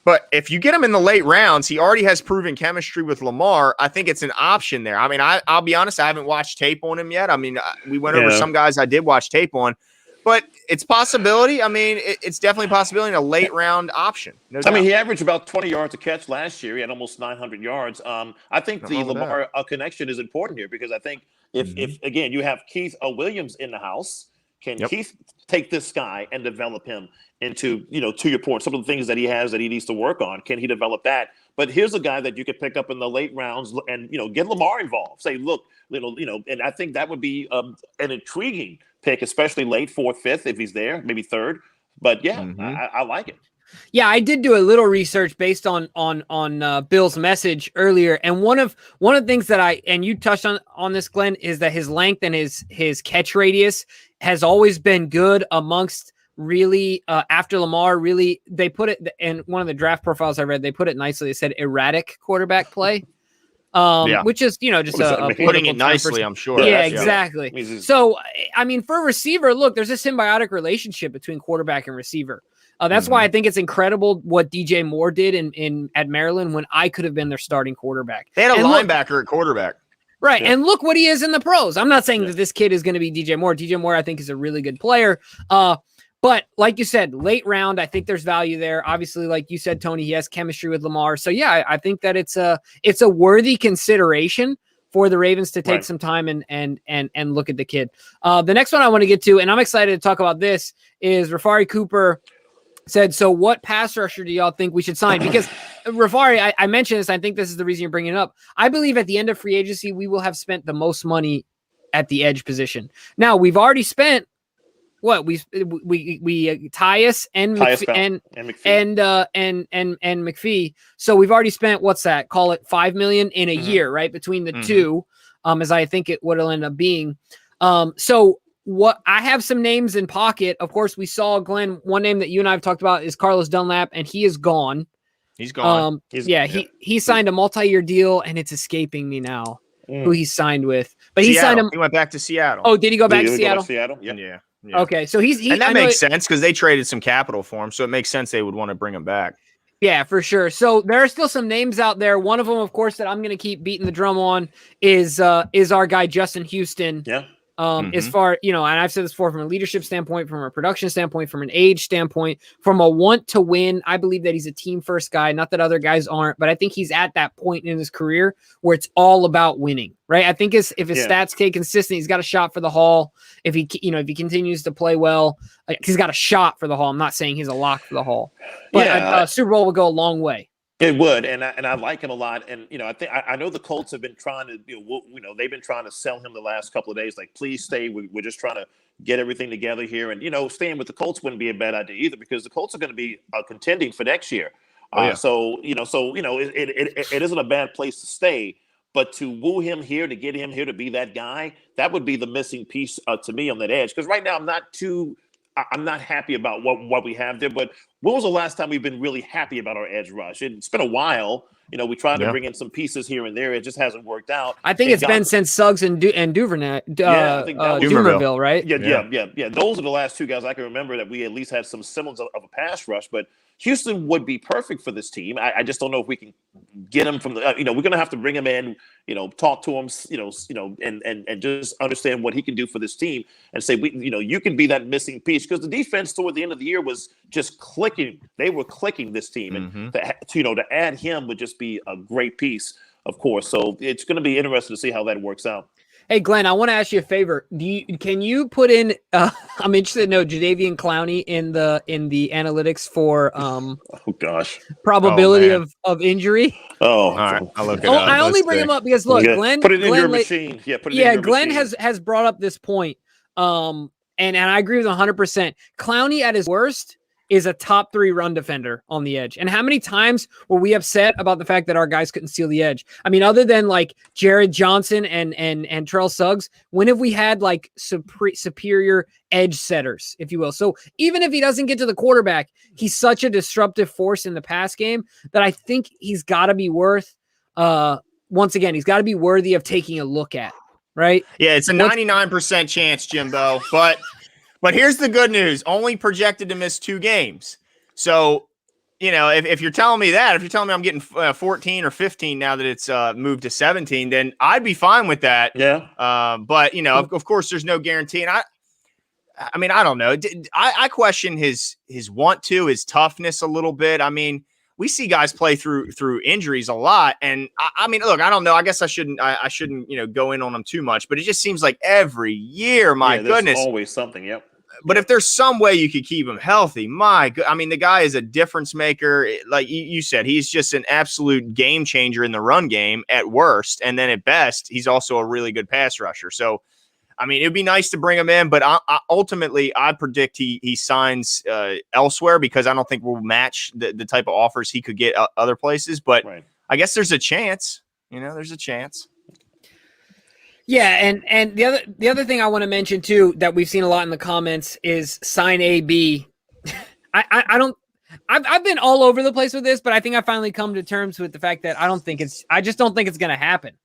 But if you get him in the late rounds, he already has proven chemistry with Lamar. I think it's an option there. I mean, I'll be honest, I haven't watched tape on him yet. I mean, we went over some guys I did watch tape on, but it's possibility. I mean, it's definitely a possibility in a late round option. No doubt. I mean, he averaged about 20 yards a catch last year. He had almost 900 yards. I think the Lamar connection is important here, because I think if again, you have Keith Williams in the house, can Keith take this guy and develop him into, to your point, some of the things that he has that he needs to work on? Can he develop that? But here's a guy that you could pick up in the late rounds and, get Lamar involved. Say, look, and I think that would be an intriguing pick, especially late 4th, 5th, if he's there, maybe 3rd. But I like it. Yeah, I did do a little research based on Bill's message earlier, and one of the things that you touched on this, Glenn, is that his length and his catch radius has always been good amongst really after Lamar. Really, they put it in one of the draft profiles I read. They put it nicely. They said erratic quarterback play, which is just putting it nicely. I'm sure. Yeah, exactly. So I mean, for a receiver, look, there's a symbiotic relationship between quarterback and receiver. That's why I think it's incredible what DJ Moore did at Maryland when I could have been their starting quarterback. They had a linebacker at quarterback. Right. Yeah. And look what he is in the pros. I'm not saying that this kid is going to be DJ Moore. DJ Moore, I think, is a really good player. But like you said, late round, I think there's value there. Obviously, like you said, Tony, he has chemistry with Lamar. So yeah, I think that it's a worthy consideration for the Ravens to take some time and look at the kid. The next one I want to get to, and I'm excited to talk about this, is Rafari Cooper said, so what pass rusher do y'all think we should sign? Because Rafari, I mentioned this, I think this is the reason you're bringing it up. I believe at the end of free agency, we will have spent the most money at the edge position. Now, we've already spent what we Tyus and McPhee. and McPhee. So we've already spent what's that? Call it $5 million in a year, right? Between the two, as I think it would end up being. So what I have some names in pocket. Of course, we saw Glenn. One name that you and I have talked about is Carlos Dunlap, and he is gone. He's gone. He signed a multi-year deal, and it's escaping me now who he signed with. But Seattle. he signed him. He went back to Seattle. Oh, did he go back to Seattle? Yeah. Okay, so he and that makes sense because they traded some capital for him, so it makes sense they would want to bring him back. Yeah, for sure. So there are still some names out there. One of them, of course, that I'm going to keep beating the drum on is our guy Justin Houston. Yeah. As far, and I've said this before, from a leadership standpoint, from a production standpoint, from an age standpoint, from a want to win, I believe that he's a team first guy. Not that other guys aren't, but I think he's at that point in his career where it's all about winning, right? I think if his stats stay consistent, he's got a shot for the Hall. If he continues to play well, he's got a shot for the Hall. I'm not saying he's a lock for the Hall, but Super Bowl would go a long way. It would, and I like him a lot. And I know the Colts have been trying to, they've been trying to sell him the last couple of days. Like, please stay. We're just trying to get everything together here. And staying with the Colts wouldn't be a bad idea either, because the Colts are going to be contending for next year. So it isn't a bad place to stay. But to woo him here, to get him here to be that guy, that would be the missing piece to me on that edge. Because right now I'm not happy about what we have there. But when was the last time we've been really happy about our edge rush? It's been a while. We tried to bring in some pieces here and there. It just hasn't worked out. I think it's been since Suggs and Duvernay, Dumerville, right? Yeah. Those are the last two guys I can remember that we at least had some semblance of a pass rush. But Houston would be perfect for this team. I just don't know if we can get him from the. We're going to have to bring him in. Talk to him. And just understand what he can do for this team, and say you can be that missing piece, because the defense toward the end of the year was just clicking. They were clicking this team, and to add him would just be a great piece, of course. So it's going to be interesting to see how that works out. Hey, Glenn, I want to ask you a favor. Can you put in? I'm interested to know Jadeveon Clowney in the analytics for probability of injury. Oh, all right. I'll look it up. I only bring him up because look, Glenn. Put it in your machine. Yeah, put it in your Glenn machine. has brought up this point. And I agree with 100%. Clowney at his worst is a top 3 run defender on the edge. And how many times were we upset about the fact that our guys couldn't steal the edge? I mean, other than like Jared Johnson and Terrell Suggs, when have we had like superior edge setters, if you will? So even if he doesn't get to the quarterback, he's such a disruptive force in the pass game that I think he's got to be worth, once again, he's got to be worthy of taking a look at, right? Yeah, it's a 99% chance, Jimbo, But here's the good news. Only projected to miss 2 games. So, if you're telling me that, if you're telling me I'm getting 14 or 15 now that it's moved to 17, then I'd be fine with that. Yeah. But, of course, there's no guarantee. And I mean, I don't know. I question his want to, his toughness a little bit. I mean, we see guys play through injuries a lot. And I mean, look, I don't know. I guess I shouldn't, go in on him too much, but it just seems like every year, my goodness. Always something. Yep. But if there's some way you could keep him healthy, the guy is a difference maker. Like you said, he's just an absolute game changer in the run game at worst. And then at best, he's also a really good pass rusher. So, I mean, it'd be nice to bring him in, but ultimately I predict he signs elsewhere, because I don't think we'll match the type of offers he could get other places. But I guess there's a chance, there's a chance. Yeah, and the other thing I want to mention too that we've seen a lot in the comments is sign AB. I've been all over the place with this, but I think I finally come to terms with the fact that I just don't think it's going to happen.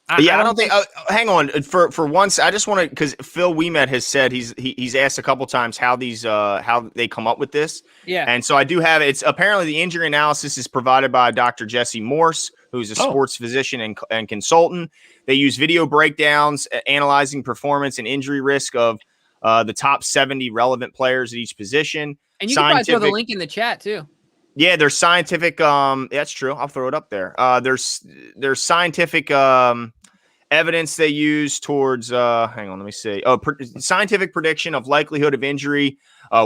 I don't think. Hang on for once. I just want to, because Phil Ouimet has said he's asked a couple times how they come up with this. Yeah, and so I do have it's apparently the injury analysis is provided by Dr. Jesse Morse, who's a sports physician and consultant. They use video breakdowns analyzing performance and injury risk of the top 70 relevant players at each position. And you can probably throw the link in the chat too. Yeah, there's scientific. That's true. I'll throw it up there. There's scientific evidence they use towards. Hang on, let me see. Scientific prediction of likelihood of injury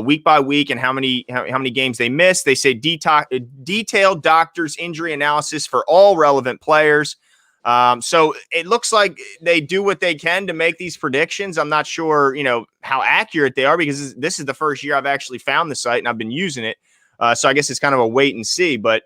week by week and how many games they miss. They say detailed doctors' injury analysis for all relevant players. So it looks like they do what they can to make these predictions. I'm not sure, how accurate they are because this is the first year I've actually found the site and I've been using it. So I guess it's kind of a wait and see. But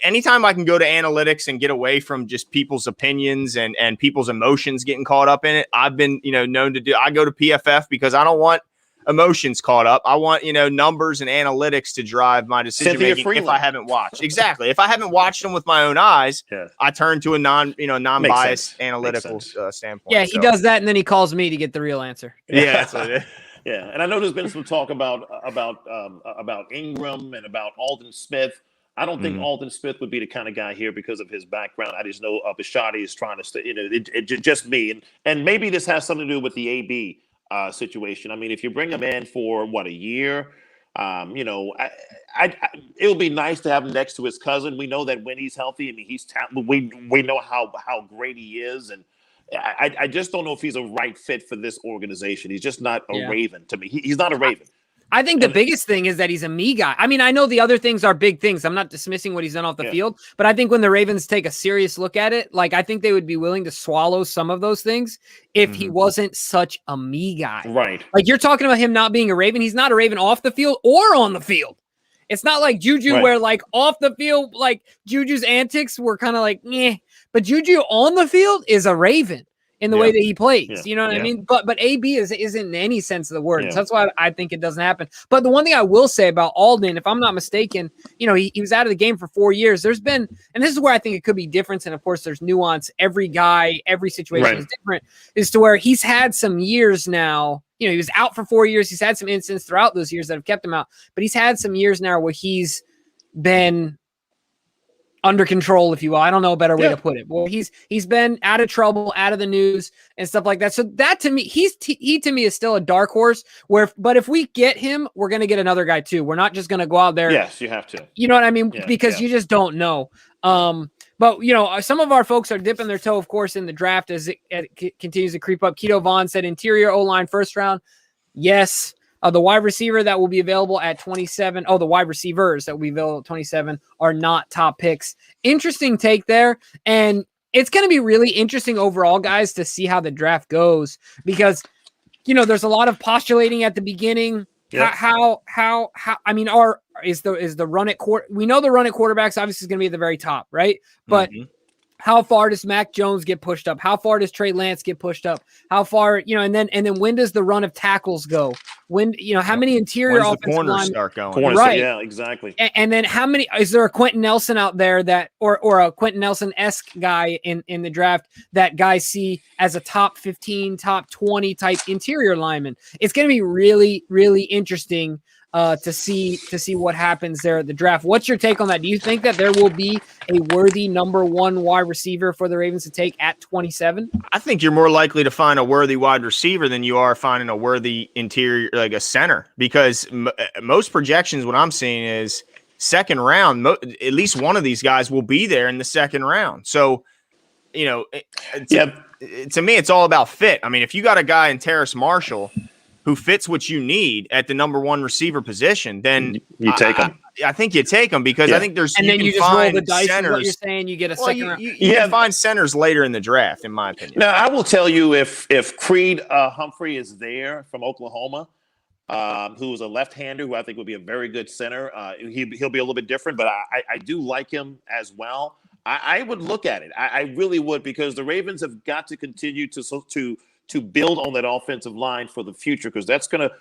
anytime I can go to analytics and get away from just people's opinions and people's emotions getting caught up in it, I've been, known to do. I go to PFF because I don't want emotions caught up. I want, numbers and analytics to drive my decision making if I haven't watched. Exactly. If I haven't watched them with my own eyes, I turn to a non-biased analytical standpoint. Yeah, he does that and then he calls me to get the real answer. Yeah, that's what it is. Yeah, and I know there's been some talk about Ingram and about Alden Smith. I don't think Alden Smith would be the kind of guy here because of his background. I just know Bishotti is trying to stay. Just me, and maybe this has something to do with the AB situation. I mean, if you bring him in for a year, it'll be nice to have him next to his cousin. We know that when he's healthy, I mean, he's talented. We know how great he is, and I just don't know if he's a right fit for this organization. He's just not a Raven to me. He's not a Raven. I think the biggest thing is that he's a me guy. I mean, I know the other things are big things. I'm not dismissing what he's done off the field, but I think when the Ravens take a serious look at it, like I think they would be willing to swallow some of those things if he wasn't such a me guy. Right. Like you're talking about him not being a Raven. He's not a Raven off the field or on the field. It's not like Juju where like off the field, like Juju's antics were kind of like, eh. But Juju on the field is a Raven in the way that he plays. Yeah. You know what I mean? But AB isn't in any sense of the word. So that's why I think it doesn't happen. But the one thing I will say about Alden, if I'm not mistaken, he was out of the game for 4 years. There's been, and this is where I think it could be different. And of course there's nuance. Every guy, every situation is different, is to where he's had some years now. He was out for 4 years. He's had some incidents throughout those years that have kept him out, but he's had some years now where he's been under control, if you will. I don't know a better way to put it. Well, he's been out of trouble, out of the news and stuff like that. So that to me, he to me is still a dark horse but if we get him, we're going to get another guy too. We're not just going to go out there. Yes, you have to. You know what I mean? Because you just don't know. But, some of our folks are dipping their toe, of course, in the draft as it continues to creep up. Keto Vaughn said interior O-line first round. Yes. The wide receiver that will be available at 27. Oh, the wide receivers that will be available at 27 are not top picks. Interesting take there. And it's going to be really interesting overall, guys, to see how the draft goes because, there's a lot of postulating at the beginning. Yep. Is the run at quarter? We know the run at quarterbacks obviously is going to be at the very top, right? But how far does Mac Jones get pushed up? How far does Trey Lance get pushed up? How far, and then when does the run of tackles go? When, how many interior offensive linemen start going? Corners, right. Yeah, exactly. And then how many, is there a Quentin Nelson out there that, or a Quentin Nelson-esque guy in the draft that guys see as a top 15, top 20 type interior lineman? It's going to be really, really interesting to see what happens there at the draft. What's your take on that? Do you think that there will be a worthy number one wide receiver for the Ravens to take at 27? I think you're more likely to find a worthy wide receiver than you are finding a worthy interior, like a center, because most projections, what I'm seeing is second round, at least one of these guys will be there in the second round. So, to me, it's all about fit. I mean, if you got a guy in Terrace Marshall who fits what you need at the number one receiver position, then you take him. I think you take them because I think there's and then you just roll the dice. Is what you're saying, you get a second round. You can find centers later in the draft, in my opinion. Now, I will tell you if Creed Humphrey is there from Oklahoma, who is a left-hander who I think would be a very good center. He'll be a little bit different, but I do like him as well. I would look at it. I really would, because the Ravens have got to continue to build on that offensive line for the future, because that's going to,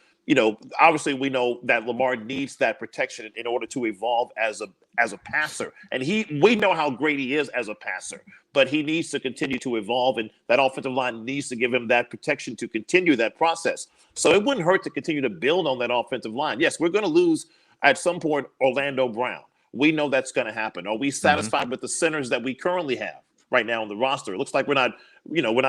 obviously we know that Lamar needs that protection in order to evolve as a passer. And we know how great he is as a passer, but he needs to continue to evolve, and that offensive line needs to give him that protection to continue that process. So it wouldn't hurt to continue to build on that offensive line. Yes, we're going to lose at some point Orlando Brown. We know that's going to happen. Are we satisfied with the centers that we currently have right now on the roster? It looks like we're not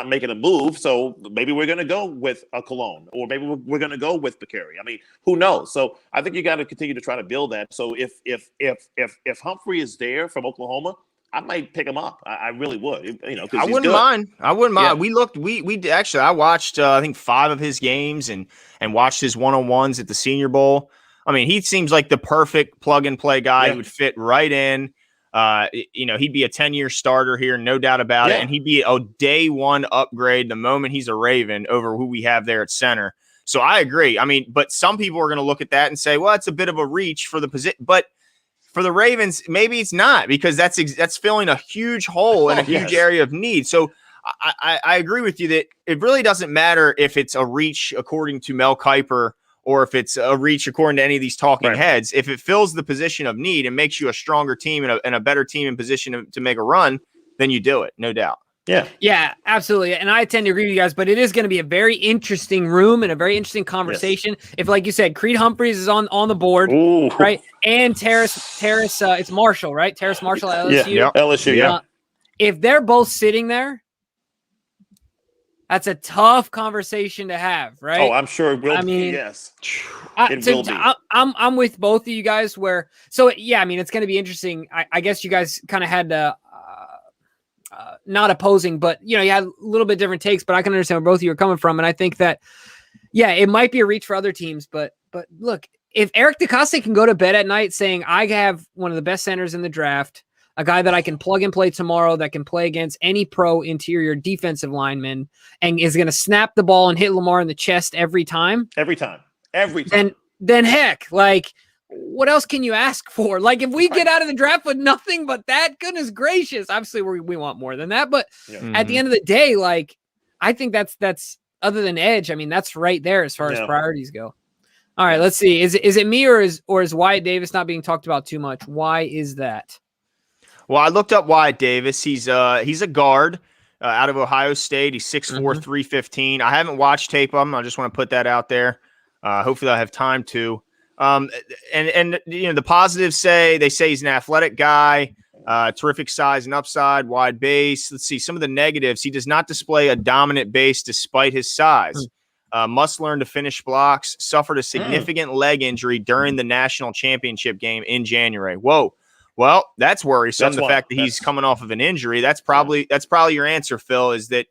making a move. So maybe we're going to go with a Cologne, or maybe we're going to go with Bakary. I mean, who knows? So I think you got to continue to try to build that. So if Humphrey is there from Oklahoma, I might pick him up. I really would. I wouldn't mind. Yeah. We actually, I watched I think 5 of his games and watched his one-on-ones at the Senior Bowl. I mean, he seems like the perfect plug and play guy. He would fit right in. He'd be a 10-year starter here, no doubt about it. And he'd be a day one upgrade the moment he's a Raven over who we have there at center. So I agree. I mean, but some people are going to look at that and say, well, it's a bit of a reach for the position. But for the Ravens, maybe it's not, because that's filling a huge hole in a huge area of need. So I agree with you that it really doesn't matter if it's a reach according to Mel Kiper or if it's a reach according to any of these talking heads. If it fills the position of need and makes you a stronger team and a better team in position to make a run, then you do it, no doubt. Yeah, absolutely. And I tend to agree with you guys, but it is going to be a very interesting room and a very interesting conversation. If, like you said, Creed Humphreys is on the board, right? And Terrace, it's Marshall, right? Terrace Marshall at LSU. LSU, if they're both sitting there, that's a tough conversation to have, right? Oh, I'm sure it will be, yes. It will be. I'm with both of you guys it's going to be interesting. I guess you guys kind of had to not opposing, but you had a little bit different takes, but I can understand where both of you are coming from. And I think that, it might be a reach for other teams, but look, if Eric DeCosta can go to bed at night saying, I have one of the best centers in the draft, a guy that I can plug and play tomorrow that can play against any pro interior defensive lineman and is going to snap the ball and hit Lamar in the chest every time. Then heck, like, what else can you ask for? Like, if we get out of the draft with nothing but that, goodness gracious, obviously we want more than that. But at the end of the day, like, I think that's other than edge. I mean, that's right there as far as priorities go. All right, let's see. Is it me or is Wyatt Davis not being talked about too much? Why is that? Well, I looked up Wyatt Davis. He's a guard out of Ohio State. He's 6'4", 315. I haven't watched tape of him. I just want to put that out there. Hopefully I have time to. And the positives say he's an athletic guy, terrific size and upside, wide base. Let's see some of the negatives. He does not display a dominant base despite his size. Must learn to finish blocks. Suffered a significant leg injury during the national championship game in January. Whoa. Well, that's worrisome. The fact that he's coming off of an injury, that's probably your answer, Phil, is that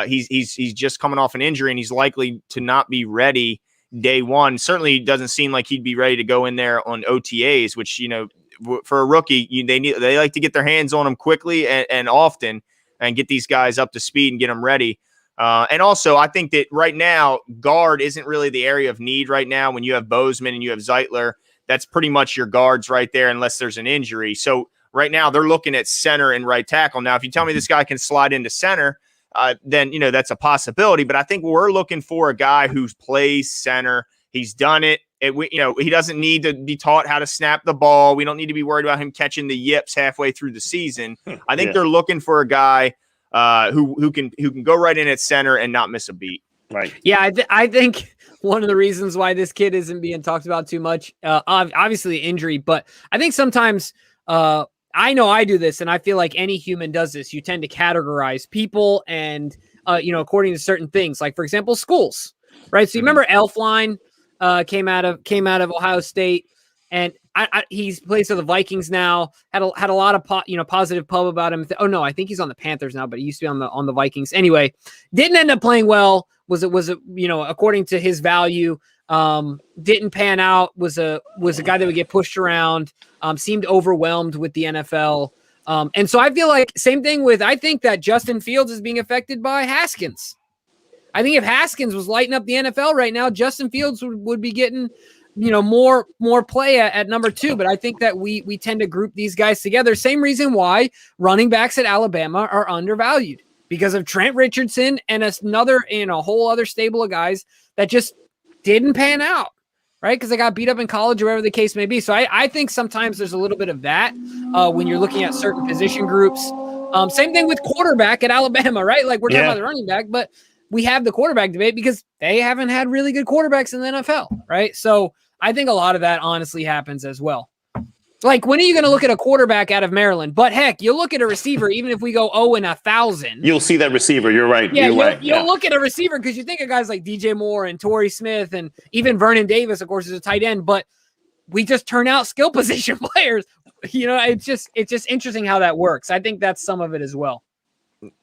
he's just coming off an injury and he's likely to not be ready day one. Certainly doesn't seem like he'd be ready to go in there on OTAs, which, for a rookie, they like to get their hands on him quickly and often and get these guys up to speed and get them ready. And also, I think that right now, guard isn't really the area of need right now. When you have Bozeman and you have Zeitler, that's pretty much your guards right there, unless there's an injury. So right now they're looking at center and right tackle. Now, if you tell me this guy can slide into center, then, that's a possibility. But I think we're looking for a guy who plays center. He's done it. He doesn't need to be taught how to snap the ball. We don't need to be worried about him catching the yips halfway through the season. I think they're looking for a guy who can go right in at center and not miss a beat. Right. Yeah, I think one of the reasons why this kid isn't being talked about too much, obviously injury, but I think sometimes I know I do this, and I feel like any human does this. You tend to categorize people and, according to certain things, like, for example, schools, right? So you remember Elfline came out of Ohio State, and he plays for the Vikings now. Had a lot of positive pub about him. Oh no, I think he's on the Panthers now, but he used to be on the Vikings. Anyway, didn't end up playing well. Was it according to his value, didn't pan out. Was a guy that would get pushed around. Seemed overwhelmed with the NFL. And so I feel like same thing I think that Justin Fields is being affected by Haskins. I think if Haskins was lighting up the NFL right now, Justin Fields would be getting, more play at number 2. But I think that we tend to group these guys together. Same reason why running backs at Alabama are undervalued, because of Trent Richardson and another, a whole other stable of guys that just didn't pan out, right? Because they got beat up in college or whatever the case may be. So I think sometimes there's a little bit of that when you're looking at certain position groups. Same thing with quarterback at Alabama, right? Like, we're talking about the running back, but we have the quarterback debate because they haven't had really good quarterbacks in the NFL, right? So I think a lot of that honestly happens as well. Like, when are you going to look at a quarterback out of Maryland? But heck, you'll look at a receiver, even if we go 0-1,000. You'll see that receiver. You're right. Yeah, you'll look at a receiver because you think of guys like DJ Moore and Torrey Smith and even Vernon Davis, of course, is a tight end. But we just turn out skill position players. It's just interesting how that works. I think that's some of it as well.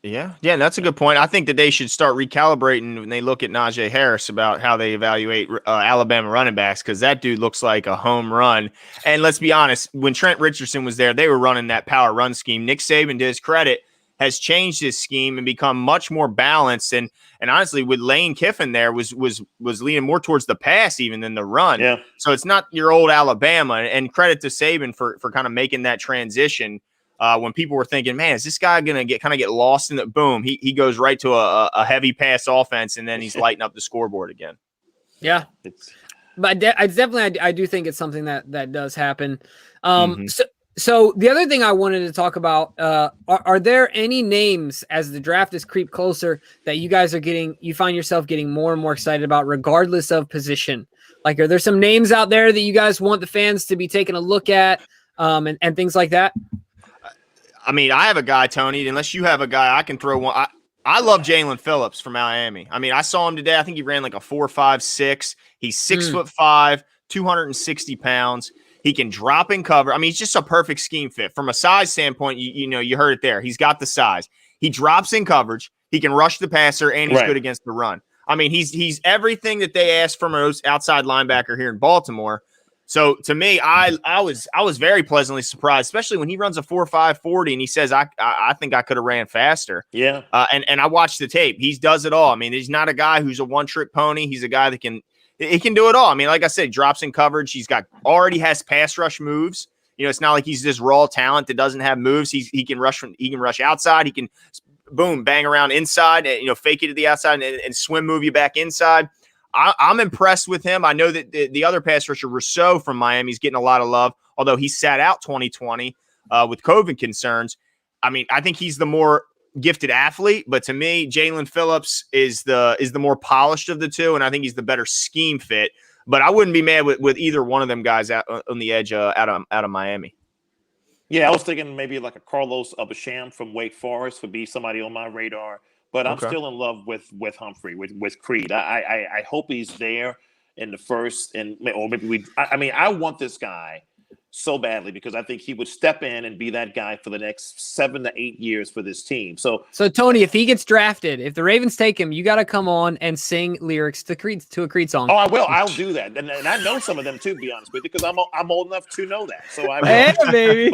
Yeah, that's a good point. I think that they should start recalibrating when they look at Najee Harris about how they evaluate Alabama running backs, because that dude looks like a home run. And let's be honest, when Trent Richardson was there, they were running that power run scheme. Nick Saban, to his credit, has changed his scheme and become much more balanced. And honestly, with Lane Kiffin there, was leaning more towards the pass even than the run. Yeah. So it's not your old Alabama. And credit to Saban for kind of making that transition. When people were thinking, man, is this guy going to get lost in the boom? He goes right to a heavy pass offense, and then he's lighting up the scoreboard again. Yeah. But I do think it's something that does happen. So the other thing I wanted to talk about, are there any names as the draft is creep closer that you find yourself getting more and more excited about regardless of position? Like, are there some names out there that you guys want the fans to be taking a look at, and things like that? I mean, I have a guy, Tony, unless you have a guy, I can throw one. I love Jalen Phillips from Miami. I mean, I saw him today. I think he ran like a 4.56. He's 6'5", 260 pounds. He can drop in cover. I mean, he's just a perfect scheme fit. From a size standpoint, you heard it there. He's got the size. He drops in coverage. He can rush the passer, and he's good against the run. I mean, he's everything that they asked from an outside linebacker here in Baltimore. So to me, I was very pleasantly surprised, especially when he runs a 4.5 40 and he says, I think I could have ran faster. Yeah. And I watched the tape. He does it all. I mean, he's not a guy who's a one-trick pony. He's a guy that can do it all. I mean, like I said, drops in coverage. He's already has pass rush moves. It's not like he's this raw talent that doesn't have moves. He can rush outside. He can bang around inside, fake it to the outside and swim move you back inside. I'm impressed with him. I know that the other pass rusher, Rousseau from Miami, is getting a lot of love, although he sat out 2020 with COVID concerns. I mean, I think he's the more gifted athlete, but to me, Jalen Phillips is the more polished of the two, and I think he's the better scheme fit. But I wouldn't be mad with either one of them guys out on the edge out of Miami. Yeah, I was thinking maybe like a Carlos Abisham from Wake Forest would be somebody on my radar. But I'm still in love with Humphrey, with Creed. I hope he's there in the first, or maybe I want this guy so badly because I think he would step in and be that guy for the next 7 to 8 years for this team. So Tony, if he gets drafted, if the Ravens take him, you got to come on and sing lyrics to a Creed song. Oh, I will. I'll do that, and I know some of them too. To be honest with you, because I'm old enough to know that. So I will. Hey, baby.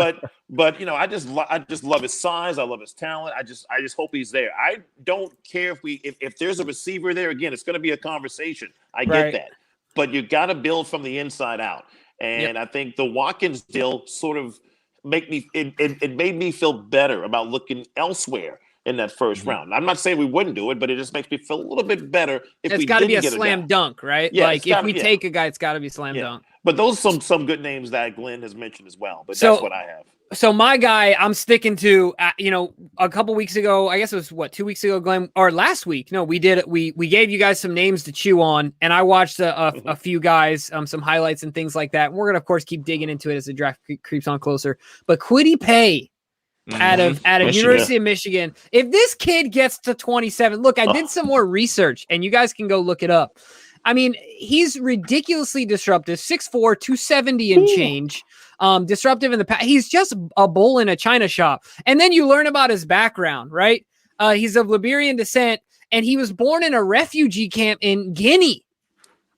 But I just love his size. I love his talent. I just hope he's there. I don't care if there's a receiver there. Again, it's going to be a conversation. I get that, but you got to build from the inside out. And I think the Watkins deal sort of made me feel better about looking elsewhere in that first round. I'm not saying we wouldn't do it, but it just makes me feel a little bit better if we didn't get a guy. It's got to be a slam dunk, right? Yeah, like if we take a guy, it's got to be slam dunk. But those are some good names that Glenn has mentioned as well. But that's what I have. So my guy, I'm sticking to, a couple weeks ago, I guess it was 2 weeks ago, Glenn, or last week. No, we did it. We gave you guys some names to chew on, and I watched a few guys, some highlights and things like that. We're going to, of course, keep digging into it as the draft creeps on closer. But Kwity Paye out of University of Michigan, if this kid gets to 27, look, I did some more research, and you guys can go look it up. I mean, he's ridiculously disruptive, 6'4", 270 and change. Disruptive in the past. He's just a bull in a china shop. And then you learn about his background, right? He's of Liberian descent, and he was born in a refugee camp in Guinea.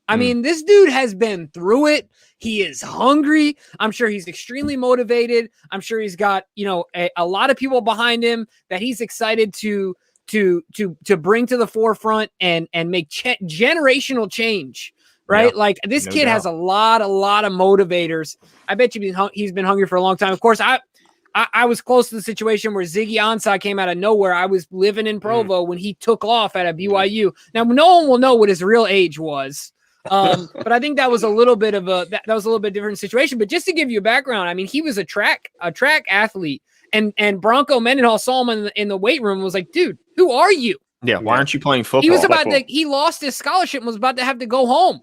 I mean, this dude has been through it. He is hungry. I'm sure he's extremely motivated. I'm sure he's got, a lot of people behind him that he's excited to bring to the forefront and make generational change. Right. Yeah, like this kid has a lot of motivators. I bet you he's been hungry for a long time. Of course, I was close to the situation where Ziggy Ansah came out of nowhere. I was living in Provo when he took off at a BYU. Now, no one will know what his real age was. But I think that was a little bit of that was a little bit different situation. But just to give you a background, I mean, he was a track athlete, and Bronco Mendenhall saw him in the weight room and was like, dude, who are you? Yeah. Why aren't you playing football? He was he lost his scholarship and was about to have to go home.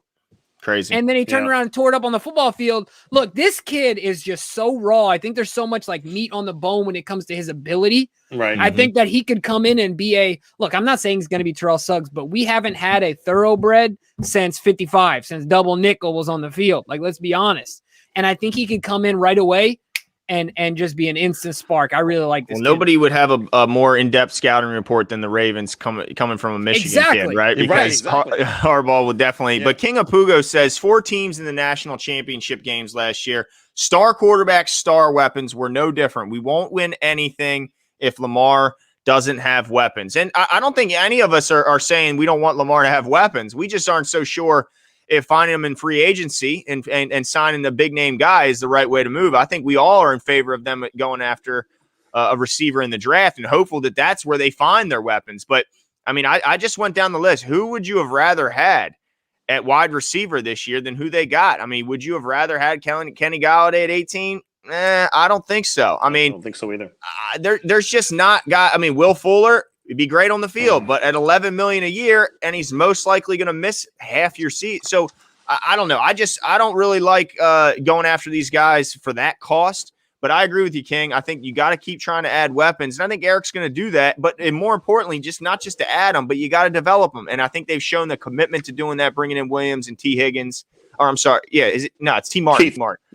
Crazy. And then he turned around and tore it up on the football field. Look, this kid is just so raw. I think there's so much like meat on the bone when it comes to his ability. Right. I think that he could come in and be look, I'm not saying he's going to be Terrell Suggs, but we haven't had a thoroughbred since 55, since Double Nickel was on the field. Like, let's be honest. And I think he could come in right away and just be an instant spark. I really like this. Well, nobody would have a more in-depth scouting report than the Ravens coming from a Michigan kid, right? Because Right, exactly. Harbaugh would definitely. Yeah. But King of Pugo says 4 teams in the national championship games last year. Star quarterbacks, star weapons were no different. We won't win anything if Lamar doesn't have weapons. And I don't think any of us are saying we don't want Lamar to have weapons. We just aren't so sure if finding him in free agency and signing the big name guy is the right way to move. I think we all are in favor of them going after a receiver in the draft and hopeful that that's where they find their weapons. But I mean, I just went down the list. Who would you have rather had at wide receiver this year than who they got? I mean, would you have rather had Kenny Golladay at 18? I don't think so. I mean, I don't think so either. There's just not got. I mean, Will Fuller would be great on the field, but at $11 million a year, and he's most likely going to miss half your seat. So I don't know. I don't really like going after these guys for that cost. But I agree with you, King. I think you got to keep trying to add weapons, and I think Eric's going to do that. But and more importantly, not just to add them, but you got to develop them. And I think they've shown the commitment to doing that, bringing in Williams and T. Higgins. Or I'm sorry, yeah, it's T. Martin. Martin.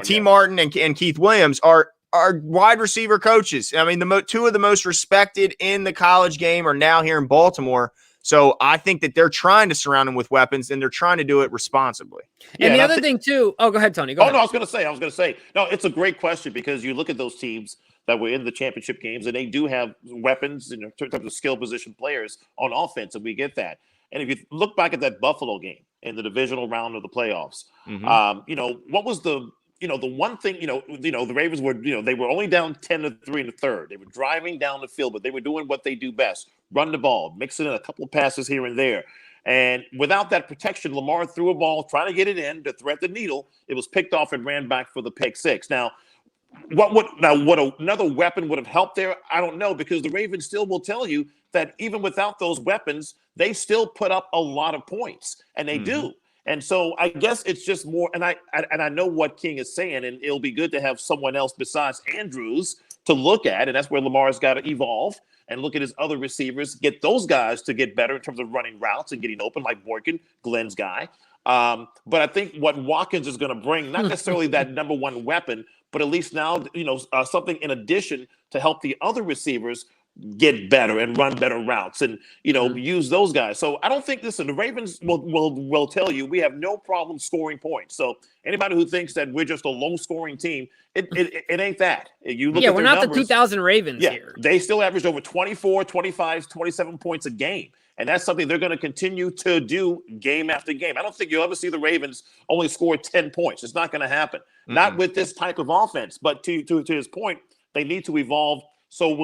T. Martin and Keith Williams are wide receiver coaches. I mean, two of the most respected in the college game are now here in Baltimore. So I think that they're trying to surround them with weapons, and they're trying to do it responsibly. And the other thing too. Oh, go ahead, Tony. Go ahead. No, I was going to say. No, it's a great question because you look at those teams that were in the championship games, and they do have weapons in terms of skill position players on offense, and we get that. And if you look back at that Buffalo game in the divisional round of the playoffs, what was the one thing, the Ravens were, they were only down 10-3 in the third. They were driving down the field, but they were doing what they do best, run the ball, mixing in a couple of passes here and there. And without that protection, Lamar threw a ball, trying to get it in to thread the needle. It was picked off and ran back for the pick six. Now, what another weapon would have helped there? I don't know, because the Ravens still will tell you that even without those weapons, they still put up a lot of points, and they do. And so I guess it's just more, and I know what King is saying, and it'll be good to have someone else besides Andrews to look at, and that's where Lamar's got to evolve and look at his other receivers, get those guys to get better in terms of running routes and getting open, like Boykin, Glenn's guy. But I think what Watkins is going to bring, not necessarily that number one weapon, but at least now, something in addition to help the other receivers get better and run better routes and, use those guys. So I don't think, listen, the Ravens will tell you we have no problem scoring points. So anybody who thinks that we're just a low scoring team, it ain't that. You look at we're not numbers, the 2000 Ravens here. They still averaged over 24, 25, 27 points a game. And that's something they're going to continue to do game after game. I don't think you'll ever see the Ravens only score 10 points. It's not going to happen. Not with this type of offense. But to his point, they need to evolve. So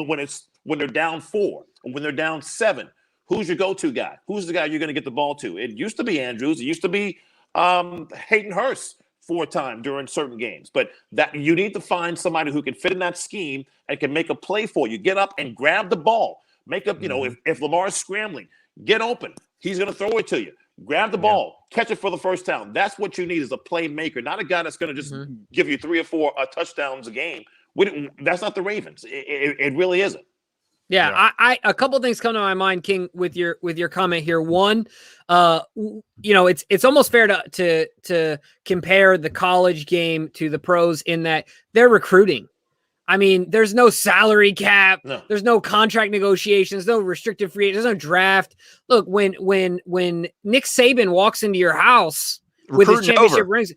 when they're down 4 and when they're down 7, who's your go-to guy? Who's the guy you're going to get the ball to? It used to be Andrews. It used to be Hayden Hurst for a time during certain games. But that you need to find somebody who can fit in that scheme and can make a play for you. Get up and grab the ball. Make up, if Lamar is scrambling, get open. He's going to throw it to you. Grab the ball, catch it for the first down. That's what you need is a playmaker, not a guy that's going to just give you 3 or 4 touchdowns a game. That's not the Ravens. It really isn't. Yeah, I a couple of things come to my mind, King, with your comment here. One, it's almost fair to compare the college game to the pros in that they're recruiting. I mean, there's no salary cap, there's no contract negotiations, no restricted free agent, there's no draft. Look, when Nick Saban walks into your house with his championship rings,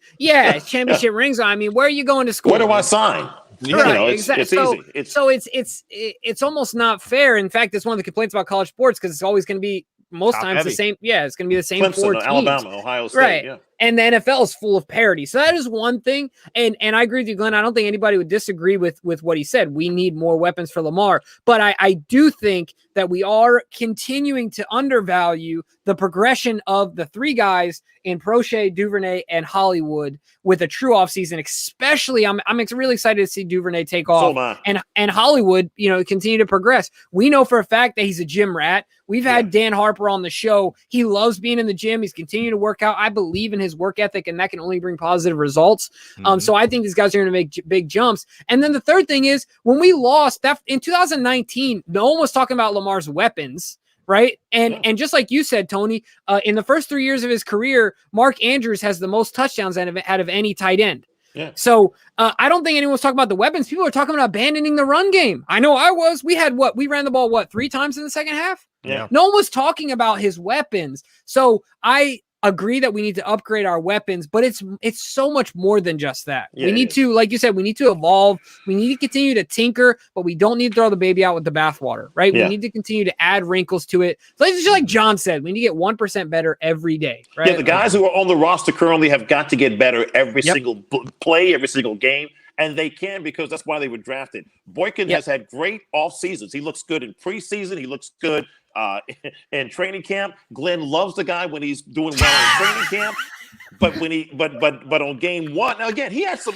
championship rings on. I mean, where are you going to school? Where do I sign? Right, exactly. It's easy. It's almost not fair. In fact, it's one of the complaints about college sports because it's always going to be most times the same. Yeah, it's going to be the same Clemson, 4 teams. Alabama, Ohio State. Right. Yeah. And the NFL is full of parity. So that is one thing. And I agree with you, Glenn. I don't think anybody would disagree with what he said. We need more weapons for Lamar. But I do think that we are continuing to undervalue the progression of the 3 guys in Prochet, Duvernay, and Hollywood with a true offseason. Especially, I'm really excited to see Duvernay take off and Hollywood, continue to progress. We know for a fact that he's a gym rat. We've had Dan Harper on the show. He loves being in the gym. He's continuing to work out. I believe in his work ethic, and that can only bring positive results. So I think these guys are going to make big jumps. And then the third thing is when we lost that in 2019, no one was talking about Lamar's weapons, right? And just like you said, Tony, in the first 3 years of his career, Mark Andrews has the most touchdowns out of any tight end. Yeah. So I don't think anyone was talking about the weapons. People are talking about abandoning the run game. I know I was. We ran the ball 3 times in the second half? Yeah. No one was talking about his weapons. So I agree that we need to upgrade our weapons, but it's so much more than just that. Yeah, we need to, like you said, we need to evolve. We need to continue to tinker, but we don't need to throw the baby out with the bathwater, right? Yeah. We need to continue to add wrinkles to it. So just like John said, we need to get 1% better every day, right? Yeah, the guys who are on the roster currently have got to get better every Yep. single play, every single game. And they can, because that's why they were drafted. Boykin has had great off seasons. He looks good in preseason. He looks good in training camp. Glenn loves the guy when he's doing well in training camp. But when but on game one, now again, he had some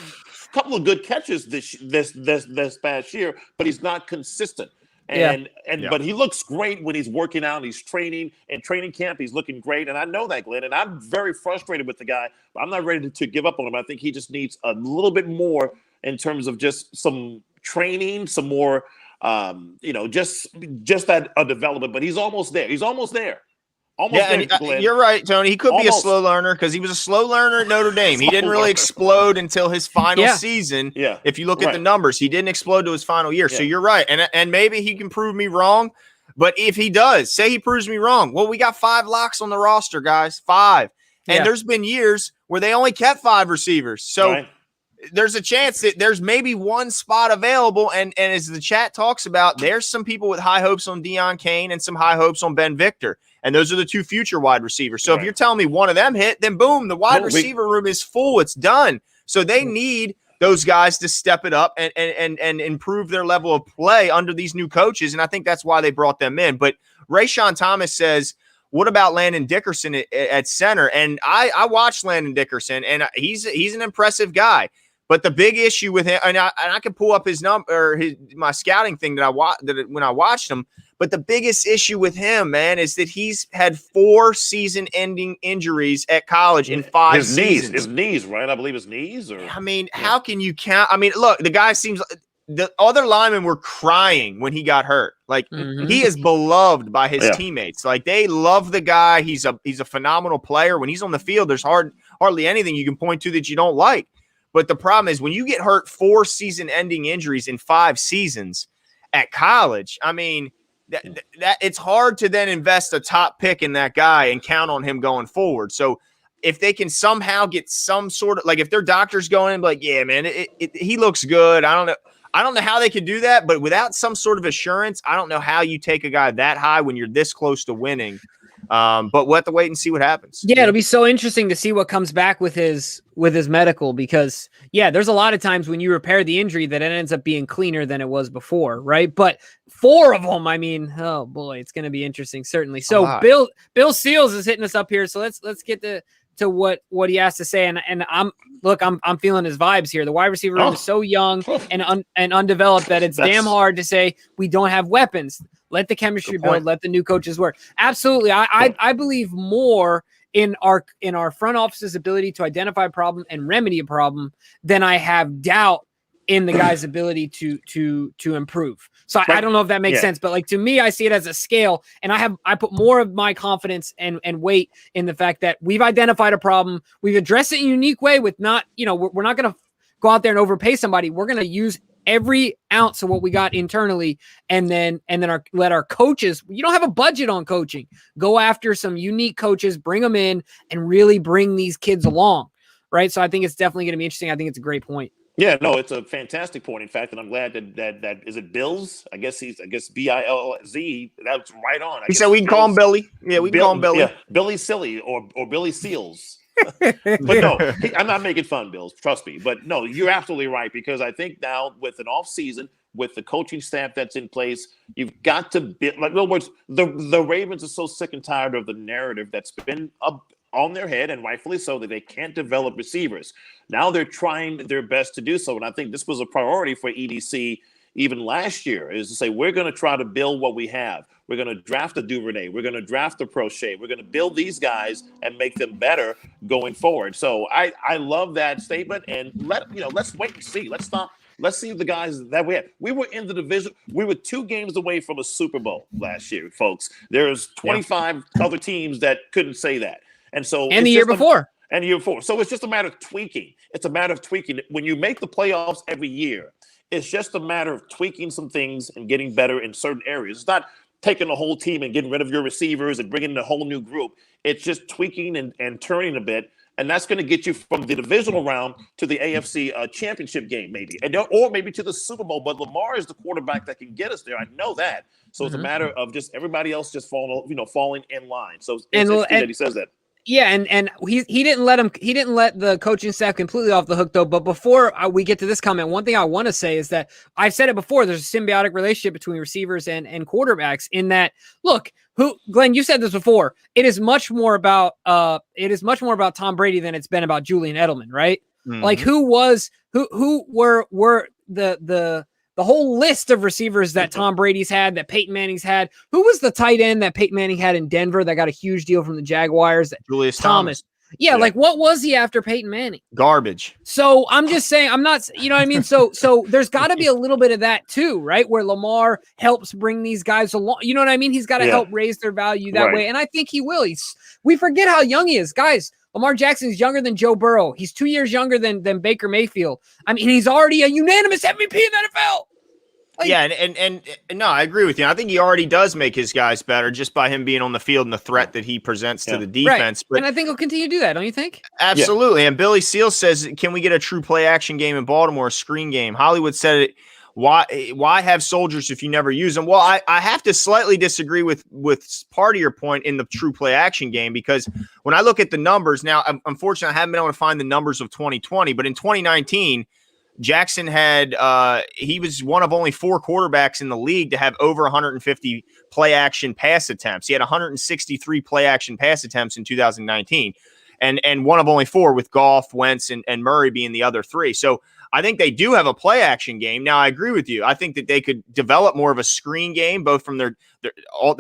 couple of good catches this past year, but he's not consistent. But he looks great when he's working out, he's training in training camp. He's looking great, and I know that, Glenn. And I'm very frustrated with the guy. But I'm not ready to give up on him. I think he just needs a little bit more in terms of just some training, some more, just that development. But he's almost there. He's almost there. You're right, Tony. He could be a slow learner because he was a slow learner at Notre Dame. He didn't really explode until his final season. Yeah. If you look at the numbers, he didn't explode to his final year. Yeah. So you're right. And maybe he can prove me wrong. But if he does, say he proves me wrong. Well, we got 5 locks on the roster, guys. 5. And there's been years where they only kept 5 receivers. So there's a chance that there's maybe one spot available. And as the chat talks about, there's some people with high hopes on Deion Kane and some high hopes on Ben Victor. And those are the 2 future wide receivers. So if you're telling me one of them hit, then boom, the wide receiver room is full. It's done. So they need those guys to step it up and improve their level of play under these new coaches. And I think that's why they brought them in. But Rayshawn Thomas says, what about Landon Dickerson at center? And I watched Landon Dickerson, and he's an impressive guy. But the big issue with him, and I can pull up his number or my scouting thing when I watched him. But the biggest issue with him, man, is that he's had 4 season-ending injuries at college in 5 seasons. His knees, right? I believe his knees. How can you count? I mean, look, the guy seems the other linemen were crying when he got hurt. Like he is beloved by his teammates. Like they love the guy. He's a phenomenal player. When he's on the field, there's hardly anything you can point to that you don't like. But the problem is when you get hurt 4 season-ending injuries in 5 seasons at college, I mean, that it's hard to then invest a top pick in that guy and count on him going forward. So if they can somehow get some sort of, like if their doctor's going and be like, yeah, man, he looks good. I don't know how they could do that, but without some sort of assurance, I don't know how you take a guy that high when you're this close to winning. But we'll have to wait and see what happens. Yeah, it'll be so interesting to see what comes back with his medical, because there's a lot of times when you repair the injury that it ends up being cleaner than it was before, right? But 4 of them, I mean, oh boy, it's going to be interesting, certainly. So Bill Seals is hitting us up here, so let's get to what he has to say, and I'm feeling his vibes here. The wide receiver room is so young and undeveloped that it's damn hard to say we don't have weapons. Let the chemistry build. Let the new coaches work. Absolutely. I believe more in our front office's ability to identify a problem and remedy a problem than I have doubt in the guy's ability to improve. So I don't know if that makes sense, but like to me, I see it as a scale, and I put more of my confidence and weight in the fact that we've identified a problem. We've addressed it in a unique way with not, we're not going to go out there and overpay somebody. We're going to use every ounce of what we got internally, and then let our coaches, you don't have a budget on coaching, go after some unique coaches, bring them in and really bring these kids along. Right. So I think it's definitely going to be interesting. I think it's a great point. Yeah, no, it's a fantastic point. In fact, and I'm glad that is it Bills? I guess Bilz. That's right on. He said we can call him Billy. Yeah, we can call him Billy. Yeah, Billy Silly or Billy Seals. But no, I'm not making fun, Bills. Trust me. But no, you're absolutely right, because I think now with an off season, with the coaching staff that's in place, you've got to be like, in other words, the Ravens are so sick and tired of the narrative that's been up on their head, and rightfully so, that they can't develop receivers. Now they're trying their best to do so, and I think this was a priority for EDC even last year, is to say we're going to try to build what we have. We're going to draft a Duvernay. We're going to draft a Prochet. We're going to build these guys and make them better going forward. So I love that statement, and let's wait and see. Let's see the guys that we had. We were in the division. We were 2 games away from a Super Bowl last year, folks. There's 25 other teams that couldn't say that. And the year before. And year 4. So it's just a matter of tweaking. It's a matter of tweaking. When you make the playoffs every year, it's just a matter of tweaking some things and getting better in certain areas. It's not taking the whole team and getting rid of your receivers and bringing in a whole new group. It's just tweaking and turning a bit. And that's going to get you from the divisional round to the AFC championship game, maybe, or maybe to the Super Bowl. But Lamar is the quarterback that can get us there. I know that. So it's a matter of just everybody else just falling in line. So it's interesting that he says that. Yeah, and he didn't let the coaching staff completely off the hook though. But before we get to this comment, one thing I want to say is that I've said it before. There's a symbiotic relationship between receivers and quarterbacks. In that, look, Glenn, you said this before. It is much more about Tom Brady than it's been about Julian Edelman, right? Mm-hmm. Like who were the whole list of receivers that Tom Brady's had, that Peyton Manning's had. Who was the tight end that Peyton Manning had in Denver that got a huge deal from the Jaguars? Julius Thomas. Yeah, like what was he after Peyton Manning? Garbage. So I'm just saying, I'm not, you know what I mean? So there's got to be a little bit of that too, right? Where Lamar helps bring these guys along. You know what I mean? He's got to help raise their value that way. And I think he will. We forget how young he is. Guys, Lamar Jackson's younger than Joe Burrow. He's 2 years younger than Baker Mayfield. I mean, he's already a unanimous MVP in the NFL. Yeah, and no, I agree with you. I think he already does make his guys better just by him being on the field and the threat that he presents to the defense. Right. But, and I think he'll continue to do that, don't you think? Absolutely. And Billy Seal says, can we get a true play action game in Baltimore, a screen game? Hollywood said it. Why have soldiers if you never use them? Well, I have to slightly disagree with part of your point in the true play action game, because when I look at the numbers now, unfortunately, I haven't been able to find the numbers of 2020, but in 2019, Jackson had he was one of only 4 quarterbacks in the league to have over 150 play action pass attempts. He had 163 play action pass attempts in 2019, and one of only 4 with Goff, Wentz, and Murray being the other 3. So I think they do have a play action game. Now I agree with you. I think that they could develop more of a screen game, both from their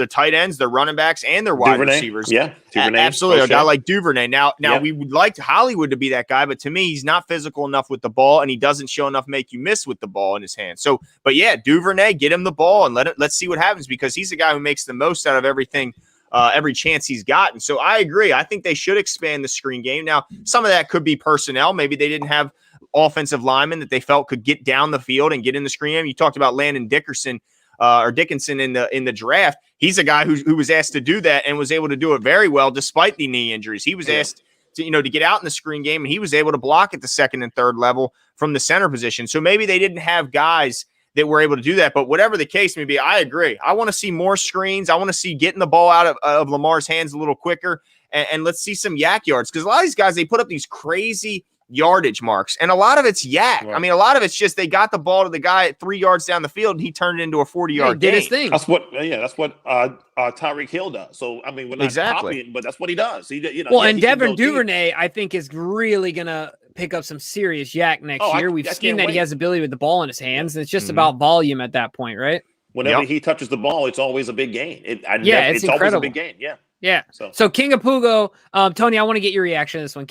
tight ends, their running backs, and their wide receivers. Yeah, Duvernay, absolutely. A guy like Duvernay. Now we would like Hollywood to be that guy, but to me, he's not physical enough with the ball, and he doesn't show enough make you miss with the ball in his hand. So, but yeah, Duvernay, get him the ball and let's see what happens, because he's a guy who makes the most out of everything. Every chance he's gotten. So I agree. I think they should expand the screen game. Now, some of that could be personnel. Maybe they didn't have offensive linemen that they felt could get down the field and get in the screen game. You talked about Landon Dickinson in the draft. He's a guy who was asked to do that and was able to do it very well despite the knee injuries. He was asked to get out in the screen game, and he was able to block at the second and third level from the center position. So maybe they didn't have guys that were able to do that. But whatever the case may be, I agree. I want to see more screens. I want to see getting the ball out of Lamar's hands a little quicker, and let's see some yak yards, because a lot of these guys, they put up these crazy yardage marks, and a lot of it's yak. Right. I mean, a lot of it's just they got the ball to the guy at 3 yards down the field, and he turned it into a 40-yard gain. Did his thing. That's what Tyreek Hill does. So I mean, we're not copying, but that's what he does. And Devin Duvernay, I think, is really gonna pick up some serious yak next year. We've seen that he has ability with the ball in his hands, and it's just about volume at that point, right? Whenever he touches the ball, it's always a big gain. It's incredible. Always a big gain. Yeah. So King of Pugo, Tony, I want to get your reaction to this one.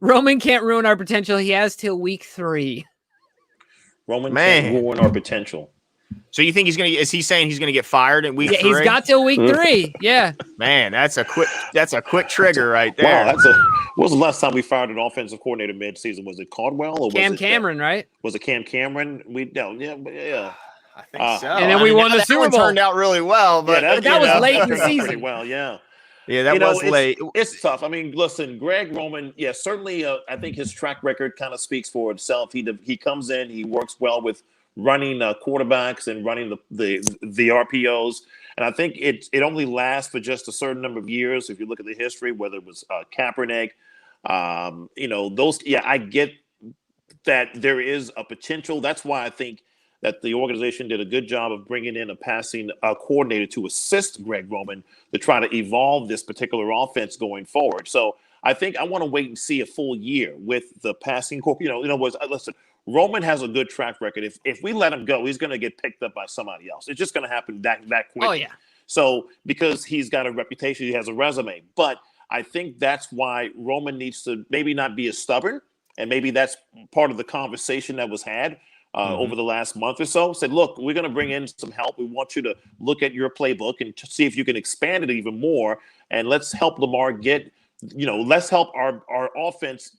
Roman can't ruin our potential. He has till week 3. Roman can't ruin our potential. So you think is he saying he's gonna get fired in week 3? He's got till week 3. Yeah. Man, that's a quick trigger right there. Wow, what was the last time we fired an offensive coordinator mid-season? Was it Caldwell or Cam Cameron, right? Was it Cam Cameron? I think so. And then we won the Super Bowl. Turned out really well, but that was late in the season. Pretty well, yeah. Yeah, that was late. It's tough. I mean, listen, Greg Roman, certainly I think his track record kind of speaks for itself. He comes in, he works well with running quarterbacks and running the RPOs. And I think it only lasts for just a certain number of years. If you look at the history, whether it was Kaepernick, I get that there is a potential. That's why I think that the organization did a good job of bringing in a passing coordinator to assist Greg Roman to try to evolve this particular offense going forward. So I think I want to wait and see a full year with the passing core. Listen, Roman has a good track record. If we let him go, he's going to get picked up by somebody else. It's just going to happen that quickly. Oh, yeah. So because he's got a reputation, he has a resume. But I think that's why Roman needs to maybe not be as stubborn, and maybe that's part of the conversation that was had over the last month or so. Said, look, we're going to bring in some help. We want you to look at your playbook and see if you can expand it even more, and let's help Lamar get let's help our offense,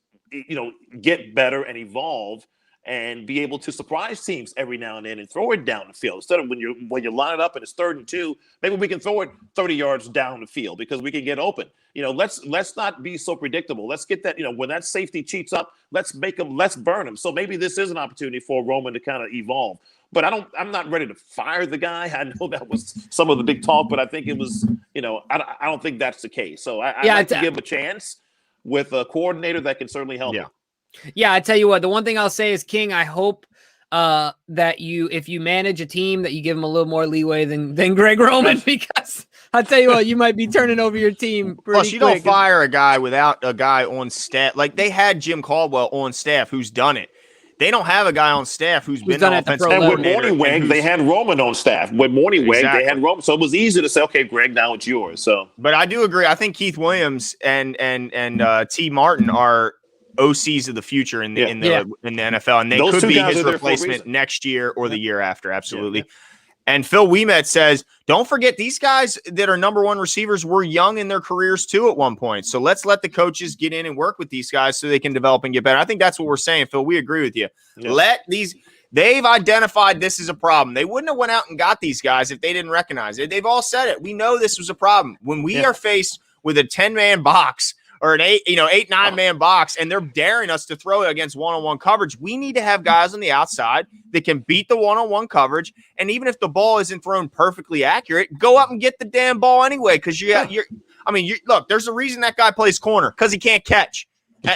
get better and evolve and be able to surprise teams every now and then and throw it down the field instead of when you line it up and it's 3rd and 2. Maybe we can throw it 30 yards down the field because we can get open. Let's not be so predictable. Let's get that. When that safety cheats up, let's burn them. So maybe this is an opportunity for Roman to kind of evolve. But I'm not ready to fire the guy. I know that was some of the big talk, but I think it was, I don't think that's the case. So I'd like to give him a chance with a coordinator that can certainly help him. Yeah, I tell you what, the one thing I'll say is, King, I hope that if you manage a team, that you give them a little more leeway than Greg Roman, because I tell you what, you might be turning over your team pretty Plus, you quick. don't fire a guy without a guy on staff. Like, they had Jim Caldwell on staff who's done it. They don't have a guy on staff who's been done an it at the offensive pro And coordinator. with Morningweg, they had Roman on staff. With Morningweg, Exactly. they had Roman. So it was easy to say, okay, Greg, now it's yours. So, But I do agree. I think Keith Williams and T. Martin are OCs of the future in the NFL, and they Those could two be guys his are there for a replacement reason. next year or the year after. Absolutely. Yeah. And Phil Ouimet says, don't forget these guys that are number one receivers were young in their careers too at one point. So let's let the coaches get in and work with these guys so they can develop and get better. I think that's what we're saying, Phil. We agree with you. Yeah. They've identified this as a problem. They wouldn't have went out and got these guys if they didn't recognize it. They've all said it. We know this was a problem. When we are faced with a 10-man box or an 9-man box, and they're daring us to throw it against one-on-one coverage, we need to have guys on the outside that can beat the one-on-one coverage. And even if the ball isn't thrown perfectly accurate, go up and get the damn ball anyway. Because look, there's a reason that guy plays corner, because he can't catch.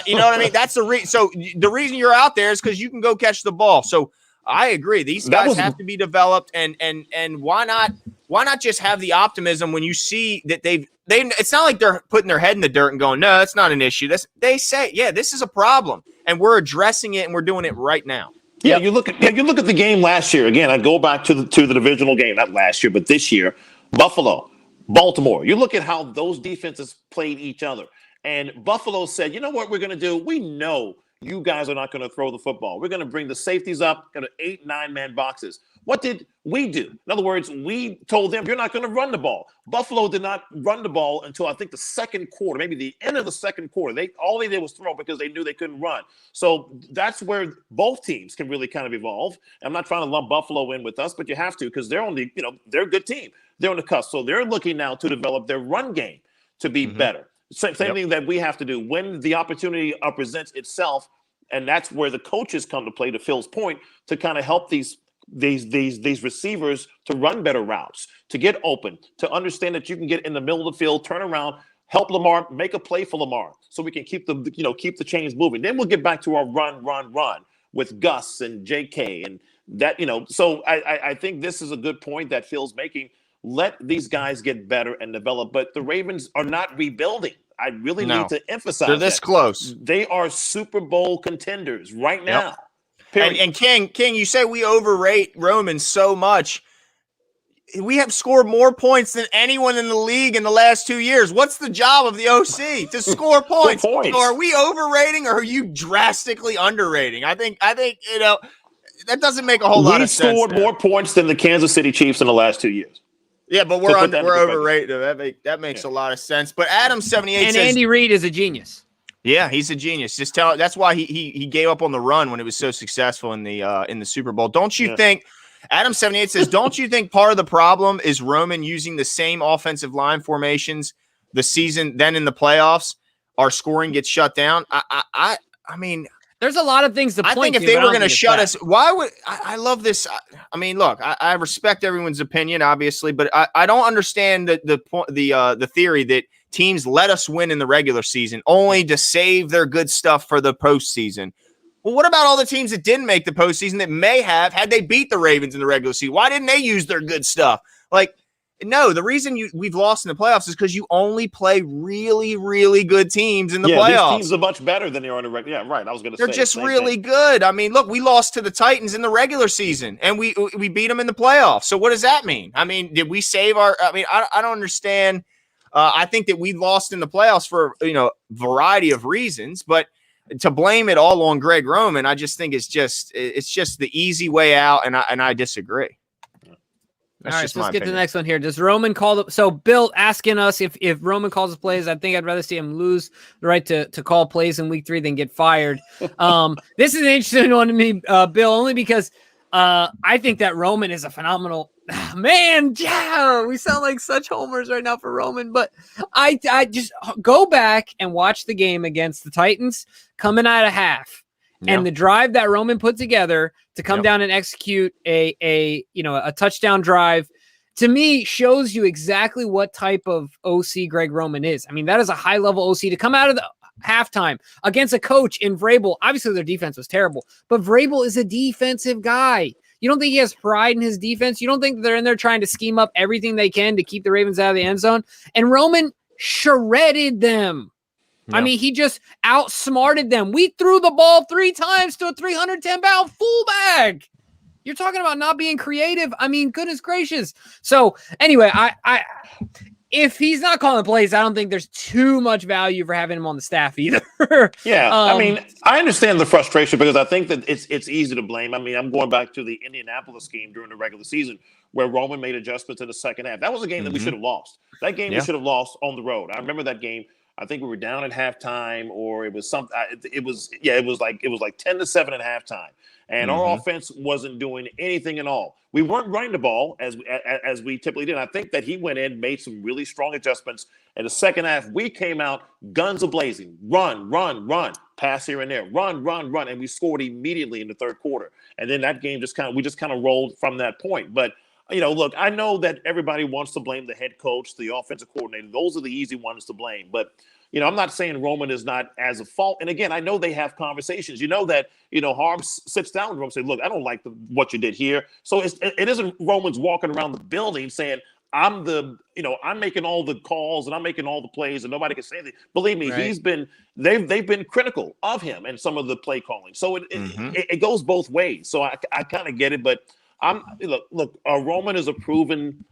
You know what I mean? That's the reason. So the reason you're out there is because you can go catch the ball. So I agree. These guys have to be developed, and why not just have the optimism when you see that they it's not like they're putting their head in the dirt and going, no, that's not an issue. They say, yeah, this is a problem, and we're addressing it, and we're doing it right now. Yeah, you look at the game last year. Again, I go back to the divisional game, not last year, but this year. Buffalo, Baltimore. You look at how those defenses played each other. And Buffalo said, you know what we're going to do? We know you guys are not going to throw the football. We're going to bring the safeties up in 8, 9-man boxes. What did we do? In other words, we told them, you're not going to run the ball. Buffalo did not run the ball until I think the second quarter, maybe the end of the second quarter. All they did was throw because they knew they couldn't run. So that's where both teams can really kind of evolve. I'm not trying to lump Buffalo in with us, but you have to, because they're on the, they're a good team. They're on the cusp. So they're looking now to develop their run game to be better. Same thing that we have to do when the opportunity presents itself, and that's where the coaches come to play. To Phil's point, to kind of help these receivers to run better routes, to get open, to understand that you can get in the middle of the field, turn around, help Lamar, make a play for Lamar, so we can keep the chains moving. Then we'll get back to our run with Gus and J.K. and that. So I think this is a good point that Phil's making. Let these guys get better and develop. But the Ravens are not rebuilding. I really need to emphasize they're this close. They are Super Bowl contenders right now. And King, you say we overrate Roman so much. We have scored more points than anyone in the league in the last 2 years. What's the job of the OC? To score points. So are we overrating, or are you drastically underrating? I think that doesn't make a whole lot of sense. We scored more points than the Kansas City Chiefs in the last 2 years. Yeah, but we're overrated. That makes a lot of sense. But Adam78 and says, Andy Reid is a genius. Yeah, he's a genius. That's why he gave up on the run when it was so successful in the Super Bowl. Don't you think? Adam78 says, don't you think part of the problem is Roman using the same offensive line formations the season, then in the playoffs, our scoring gets shut down? I mean, there's a lot of things to point to. I think if they were going to shut us, why would I love this? I mean, look, I respect everyone's opinion, obviously, but I don't understand the theory that teams let us win in the regular season only to save their good stuff for the postseason. Well, what about all the teams that didn't make the postseason that may have had they beat the Ravens in the regular season? Why didn't they use their good stuff? Like, no, the reason we've lost in the playoffs is because you only play really, really good teams in the playoffs. These teams are much better than they are in the regular. Yeah, right. I was going to say they're just really good. I mean, look, we lost to the Titans in the regular season, and we beat them in the playoffs. So what does that mean? I mean, did we save our? I mean, I don't understand. I think that we lost in the playoffs for variety of reasons, but to blame it all on Greg Roman, I just think it's just the easy way out, and I disagree. That's All right, just so my let's get to the opinion. next one here. Does Roman call the so Bill asking us if Roman calls the plays? I think I'd rather see him lose the right to call plays in week 3 than get fired. This is an interesting one to me, Bill, only because I think that Roman is a phenomenal man. Yeah, we sound like such homers right now for Roman, but I just go back and watch the game against the Titans coming out of half. And the drive that Roman put together to come down and execute a touchdown drive, to me, shows you exactly what type of OC Greg Roman is. I mean, that is a high-level OC to come out of the halftime against a coach in Vrabel. Obviously, their defense was terrible, but Vrabel is a defensive guy. You don't think he has pride in his defense? You don't think they're in there trying to scheme up everything they can to keep the Ravens out of the end zone? And Roman shredded them. I mean, he just outsmarted them. We threw the ball 3 times to a 310-pound fullback. You're talking about not being creative. I mean, goodness gracious. So anyway, I if he's not calling plays, I don't think there's too much value for having him on the staff either. Yeah, I mean, I understand the frustration because I think that it's easy to blame. I mean, I'm going back to the Indianapolis game during the regular season where Roman made adjustments in the second half. That was a game that we should have lost. That game we should have lost on the road. I remember that game. I think we were down at halftime, or it was something. It was like 10-7 at halftime, and our offense wasn't doing anything at all. We weren't running the ball as we typically did. I think that he went in, made some really strong adjustments. In the second half, we came out guns a-blazing, run, pass here and there, run, and we scored immediately in the third quarter. And then that game we just kind of rolled from that point. But look, I know that everybody wants to blame the head coach, the offensive coordinator. Those are the easy ones to blame. But, I'm not saying Roman is not as a fault. And again, I know they have conversations. You know that, Harm sits down with Roman and says, look, I don't like what you did here. So it isn't Roman's walking around the building saying, I'm making all the calls and I'm making all the plays and nobody can say anything. Believe me, they've been critical of him and some of the play calling. So it goes both ways. So I kind of get it, but look, Roman is a proven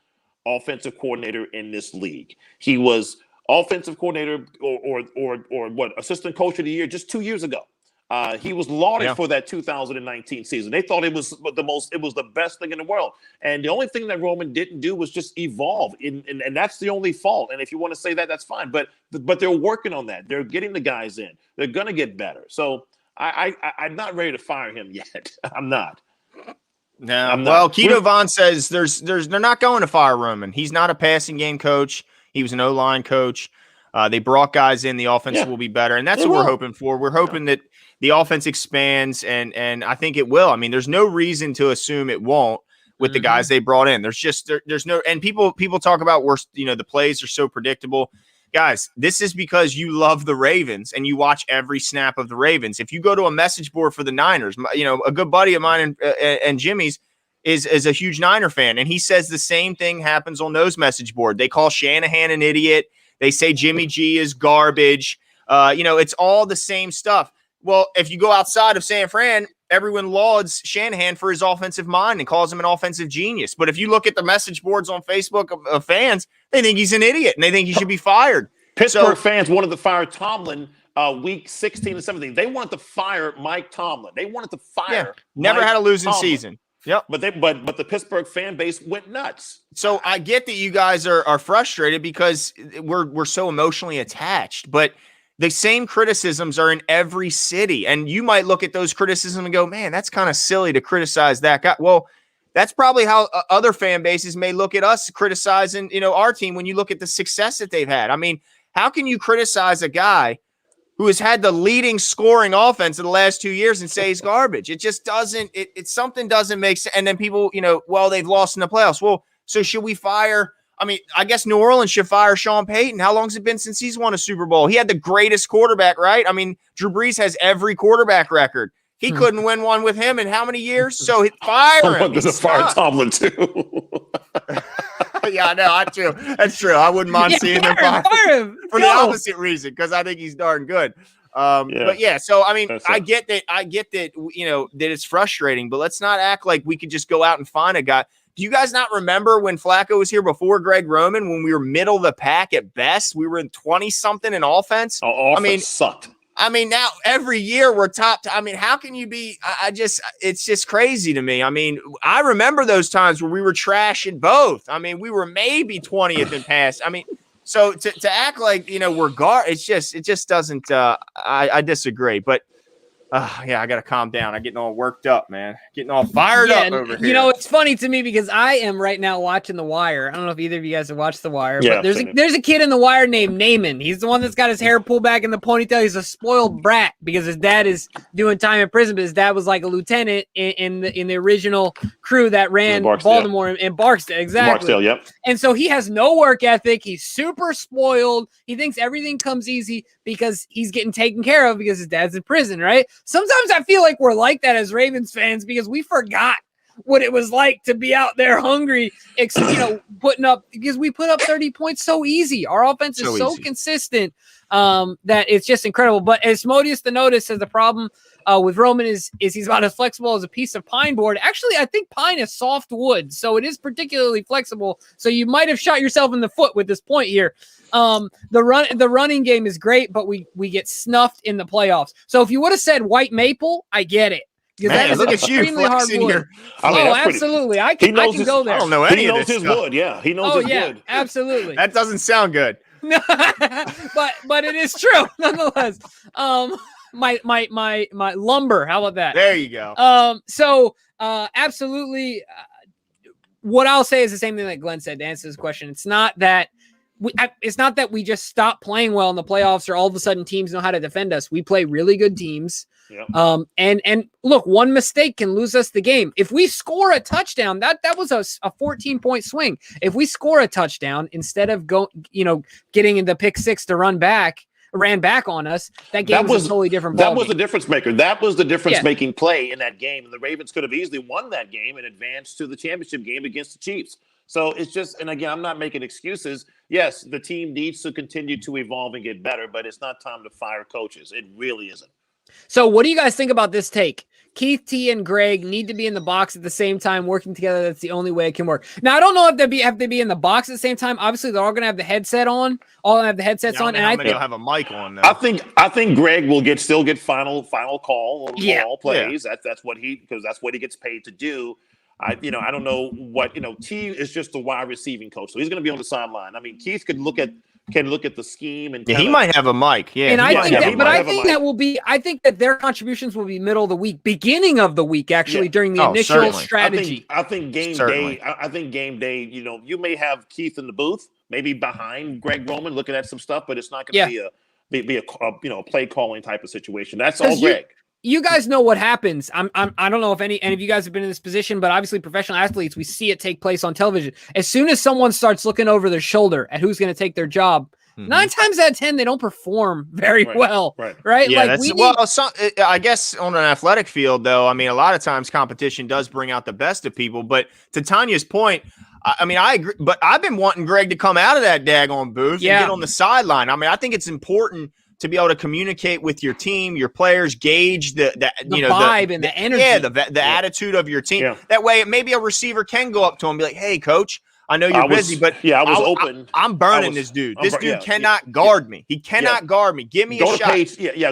offensive coordinator in this league. He was offensive coordinator or assistant coach of the year just 2 years ago. He was lauded for that 2019 season. They thought it was the best thing in the world. And the only thing that Roman didn't do was just evolve. And that's the only fault. And if you want to say that, that's fine. But they're working on that. They're getting the guys in. They're going to get better. So I'm not ready to fire him yet. I'm not. No. Well, Keto Vaughn says they're not going to fire Roman. He's not a passing game coach. He was an O-line coach. They brought guys in. The offense will be better. And that's what we're hoping for. We're hoping that the offense expands, and I think it will. I mean, there's no reason to assume it won't with the guys they brought in. There's no, and people talk about the plays are so predictable. Guys, this is because you love the Ravens and you watch every snap of the Ravens. If you go to a message board for the Niners, a good buddy of mine and Jimmy's is a huge Niner fan, and he says the same thing happens on those message board. They call Shanahan an idiot. They say Jimmy G is garbage. It's all the same stuff. Well, if you go outside of San Fran, everyone lauds Shanahan for his offensive mind and calls him an offensive genius. But if you look at the message boards on Facebook of fans, they think he's an idiot and they think he should be fired. Pittsburgh fans wanted to fire Tomlin week 16 and 17. They wanted to fire Mike Tomlin. They wanted to fire never Mike had a losing Tomlin. Season. Yep. But the Pittsburgh fan base went nuts. So I get that you guys are frustrated because we're so emotionally attached, but the same criticisms are in every city. And you might look at those criticisms and go, man, that's kind of silly to criticize that guy. Well, that's probably how other fan bases may look at us criticizing, our team when you look at the success that they've had. I mean, how can you criticize a guy who has had the leading scoring offense in the last 2 years and say he's garbage? It just doesn't, something doesn't make sense. And then people, they've lost in the playoffs. Well, so should we fire? I mean, I guess New Orleans should fire Sean Payton. How long has it been since he's won a Super Bowl? He had the greatest quarterback, right? I mean, Drew Brees has every quarterback record. He couldn't win one with him in how many years? So fire him. I wanted to fire Tomlin too. Yeah, I know. That's true. I wouldn't mind seeing him fire him for the opposite reason, because I think he's darn good. But yeah, so I mean, I get that, that it's frustrating, but let's not act like we could just go out and find a guy. Do you guys not remember when Flacco was here before Greg Roman, when we were middle of the pack at best? We were in 20-something in offense. Offense sucked. I mean, now every year we're top. I mean, how can you be? It's just crazy to me. I mean, I remember those times where we were trashing both. I mean, we were maybe 20th in pass. I mean, so to act like, we're it just doesn't. I disagree, but. Yeah, I got to calm down. I'm getting all worked up, man. Getting all fired up over here. It's funny to me because I am right now watching The Wire. I don't know if either of you guys have watched The Wire, but there's a kid in The Wire named Naaman. He's the one that's got his hair pulled back in the ponytail. He's a spoiled brat because his dad is doing time in prison, but his dad was like a lieutenant in the original crew that ran Baltimore and Barksdale. Exactly. Barksdale, yep. And so he has no work ethic. He's super spoiled. He thinks everything comes easy because he's getting taken care of because his dad's in prison, right? Sometimes I feel like we're like that as Ravens fans because we forgot what it was like to be out there hungry, putting up because we put up 30 points so easy. Our offense is so consistent that it's just incredible. But as Modius the Notice says, the problem with Roman is he's about as flexible as a piece of pine board. Actually, I think pine is soft wood, so it is particularly flexible. So you might have shot yourself in the foot with this point here. The running game is great, but we get snuffed in the playoffs. So if you would have said white maple, I get it. Man, look at you flexing here. Absolutely. I can go there. I don't know any of this his wood. Yeah, he knows his wood. Absolutely. That doesn't sound good. but it is true nonetheless. My lumber. How about that? There you go. So absolutely. What I'll say is the same thing that Glenn said to answer this question. It's not that we just stop playing well in the playoffs or all of a sudden teams know how to defend us. We play really good teams. Yep. And look, one mistake can lose us the game. If we score a touchdown, that was a 14-point swing. If we score a touchdown instead of getting in the pick six to ran back on us, that game was a totally different ball. That was the difference maker. That was the difference-making play in that game. And the Ravens could have easily won that game and advanced to the championship game against the Chiefs. So it's just, and again, I'm not making excuses. Yes, the team needs to continue to evolve and get better, but it's not time to fire coaches. It really isn't. So what do you guys think about this take? Keith T and Greg need to be in the box at the same time, working together. That's the only way it can work. Now, I don't know if they have to be in the box at the same time. Obviously, they're all going to have the headset on. All have the headsets on, and I think they'll have a mic on. Though. I think Greg will still get final call on all plays. Yeah. That's what he gets paid to do. I don't know what T is just a wide receiving coach, so he's going to be on the sideline. I mean, Keith can look at the scheme and he might have a mic. Yeah, and I think that their contributions will be middle of the week, beginning of the week, actually during the initial strategy. I think game day. I think game day. You may have Keith in the booth, maybe behind Greg Roman, looking at some stuff, but it's not going to be a play calling type of situation. That's all Greg. You guys know what happens. I don't know if any of you guys have been in this position, but obviously professional athletes, we see it take place on television. As soon as someone starts looking over their shoulder at who's going to take their job, 9 times out of 10, they don't perform very well. Right? Yeah, I guess on an athletic field, though, I mean, a lot of times competition does bring out the best of people. But to Tanya's point, I mean, I agree. But I've been wanting Greg to come out of that daggone booth and get on the sideline. I mean, I think it's important to be able to communicate with your team, your players, gauge the vibe and the energy, the attitude of your team. Yeah. That way, maybe a receiver can go up to him and be like, "Hey, coach, I know you're busy, but I was open. I'm burning this dude. This dude cannot guard me. He cannot guard me. Give me a shot."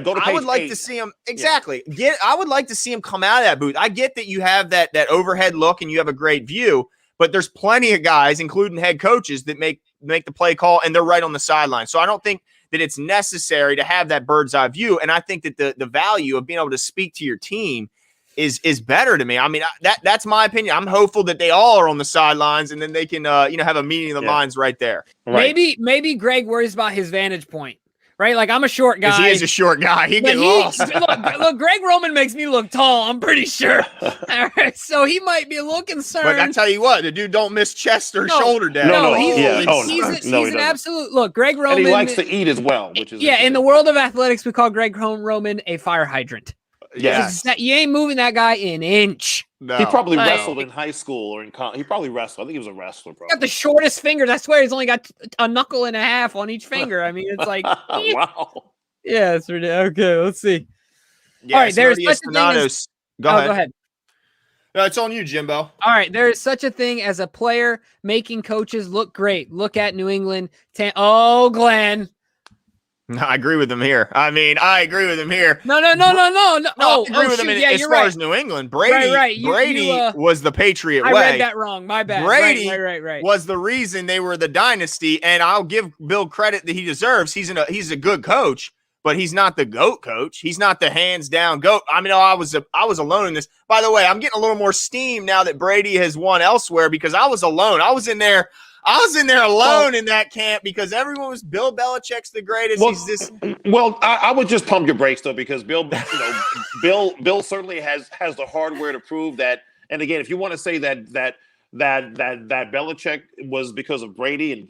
Go to page I would like to see him exactly. I would like to see him come out of that booth. I get that you have that overhead look and you have a great view, but there's plenty of guys, including head coaches, that make the play call and they're right on the sideline. So I don't think that it's necessary to have that bird's eye view. And I think that the value of being able to speak to your team is better to me. I mean, that's my opinion. I'm hopeful that they all are on the sidelines and then they can, have a meeting of the minds right there. Right. Maybe Greg worries about his vantage point. Right, like I'm a short guy. He is a short guy. He gets lost. Look, Greg Roman makes me look tall. I'm pretty sure. All right, so he might be a little concerned. But I tell you what, the dude don't miss chest or shoulder down. He's an absolute look. Greg Roman, and he likes to eat as well, which is in the world of athletics, we call Greg Roman a fire hydrant. Yes. You ain't moving that guy an inch. No. He probably wrestled in high school or in college. He probably wrestled. I think he was a wrestler. Probably. Got the shortest fingers. I swear he's only got a knuckle and a half on each finger. I mean, it's like wow. Yeah, it's ridiculous. Okay, let's see. Yeah, all right, there's such a thing as... Go ahead. No, it's on you, Jimbo. All right, there is such a thing as a player making coaches look great. Look at New England. Glenn. No, I agree with him here. I agree with him here. No. No, Oh, I agree with him as far as New England. Brady was the Patriot way. I read that wrong. My bad. Brady right. was the reason they were the dynasty, and I'll give Bill credit that he deserves. He's a good coach, but he's not the GOAT coach. He's not the hands down GOAT. I was alone in this. By the way, I'm getting a little more steam now that Brady has won elsewhere because I was alone. I was in there alone in that camp because everyone was Bill Belichick's the greatest. I would just pump your brakes though because Bill certainly has the hardware to prove that. And again, if you want to say that Belichick was because of Brady, and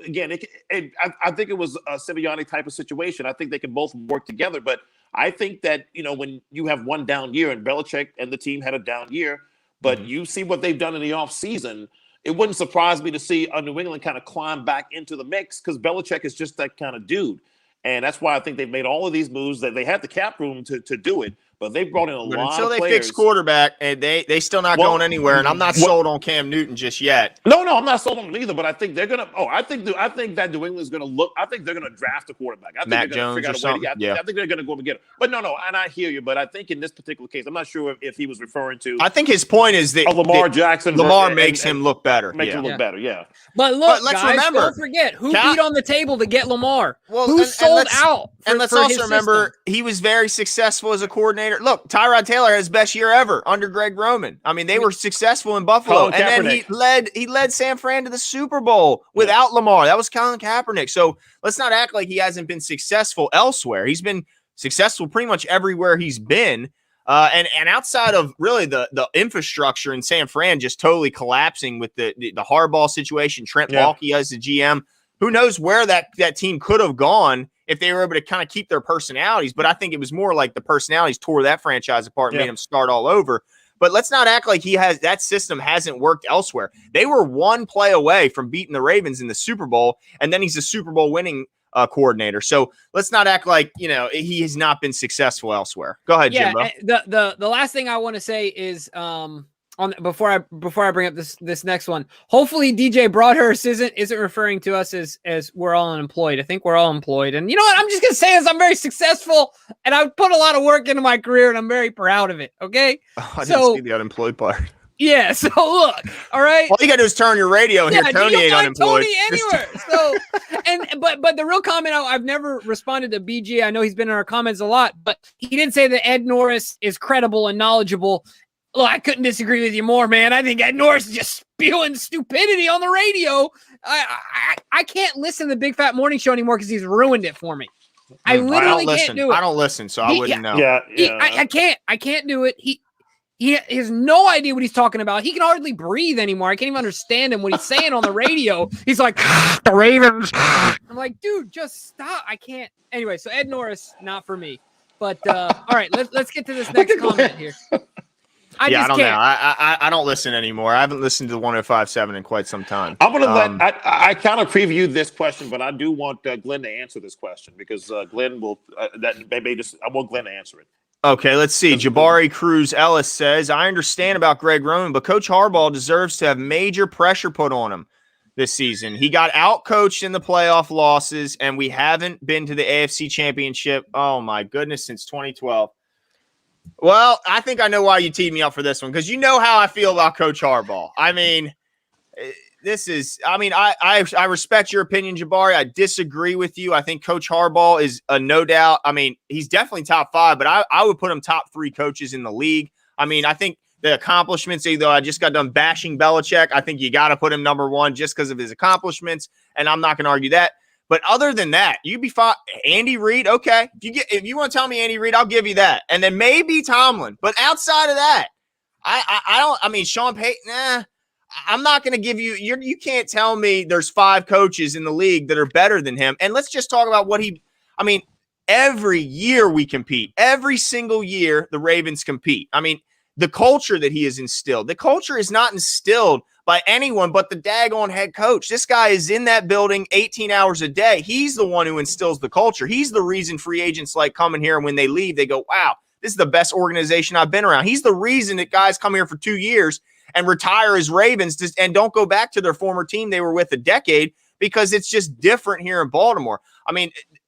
again, I think it was a symbiotic type of situation. I think they can both work together. But I think that when you have one down year, and Belichick and the team had a down year, but you see what they've done in the offseason, it wouldn't surprise me to see New England kind of climb back into the mix because Belichick is just that kind of dude. And that's why I think they've made all of these moves, that they had the cap room to do it, but they've brought in a lot of players. Until they fix quarterback, and they still not going anywhere, and I'm not sold on Cam Newton just yet. No, I'm not sold on him either, but I think they're going to – I think that New England's going to look – I think they're going to draft a quarterback. I think Mac Jones or something. I think they're going to go and get him. But no, and I hear you, but I think in this particular case, I'm not sure if he was referring to – I think his point is that Lamar Jackson. Lamar makes him look better. Makes him look better, yeah. But look, let's remember, don't forget, who beat on the table to get Lamar? Who sold out? And let's also remember, he was very successful as a coordinator. Look, Tyrod Taylor had his best year ever under Greg Roman. They were successful in Buffalo. And then he led San Fran to the Super Bowl without Lamar. That was Colin Kaepernick. So let's not act like he hasn't been successful elsewhere. He's been successful pretty much everywhere he's been. And outside of really the infrastructure in San Fran just totally collapsing with the Harbaugh situation, Trent Baalke as the GM, who knows where that team could have gone if they were able to kind of keep their personalities. But I think it was more like the personalities tore that franchise apart and made them start all over. But let's not act like that system hasn't worked elsewhere. They were one play away from beating the Ravens in the Super Bowl, and then he's a Super Bowl winning coordinator. So let's not act like, he has not been successful elsewhere. Go ahead, Jimbo. The last thing I want to say is before I bring up this next one, hopefully DJ Broadhurst isn't referring to us as we're all unemployed. I think we're all employed. And you know what? I'm just gonna say is I'm very successful and I've put a lot of work into my career and I'm very proud of it. Okay. I didn't see the unemployed part. Yeah, so look, all right. All you gotta do is turn your radio and hear Tony ain't unemployed. Tony anywhere. So, but the real comment, I've never responded to BG. I know he's been in our comments a lot, but he didn't say that Ed Norris is credible and knowledgeable. Look, I couldn't disagree with you more, man. I think Ed Norris is just spewing stupidity on the radio. I can't listen to the Big Fat Morning Show anymore because he's ruined it for me. I literally can't do it. I don't listen, so I wouldn't know. I can't do it. He has no idea what he's talking about. He can hardly breathe anymore. I can't even understand him when he's saying on the radio. He's like, the Ravens. I'm like, dude, just stop. I can't. Anyway, so Ed Norris, not for me. But all right, let's get to this next comment here. I don't know. I don't listen anymore. I haven't listened to 105.7 in quite some time. I'm going to I kind of previewed this question, but I do want Glenn to answer this question because Glenn will I want Glenn to answer it. Okay, let's see. Jabari Cruz Ellis says, I understand about Greg Roman, but Coach Harbaugh deserves to have major pressure put on him this season. He got out-coached in the playoff losses, and we haven't been to the AFC Championship, oh my goodness, since 2012. Well, I think I know why you teed me up for this one, because you know how I feel about Coach Harbaugh. I respect your opinion, Jabari. I disagree with you. I think Coach Harbaugh is a no doubt. He's definitely top 5, but I would put him top 3 coaches in the league. I think the accomplishments, though I just got done bashing Belichick, I think you got to put him number 1 just because of his accomplishments, and I'm not going to argue that. But other than that, you'd be fine. Andy Reid, okay. If you want to tell me Andy Reid, I'll give you that. And then maybe Tomlin. But outside of that, Sean Payton, nah. I'm not going to give you – you can't tell me there's 5 coaches in the league that are better than him. And let's just talk about what every year we compete. Every single year the Ravens compete. The culture that he has instilled. The culture is not instilled by anyone but the daggone head coach. This guy is in that building 18 hours a day. He's the one who instills the culture. He's the reason free agents like coming here, and when they leave, they go, wow, this is the best organization I've been around. He's the reason that guys come here for 2 years and retire as Ravens and don't go back to their former team they were with a decade, because it's just different here in Baltimore.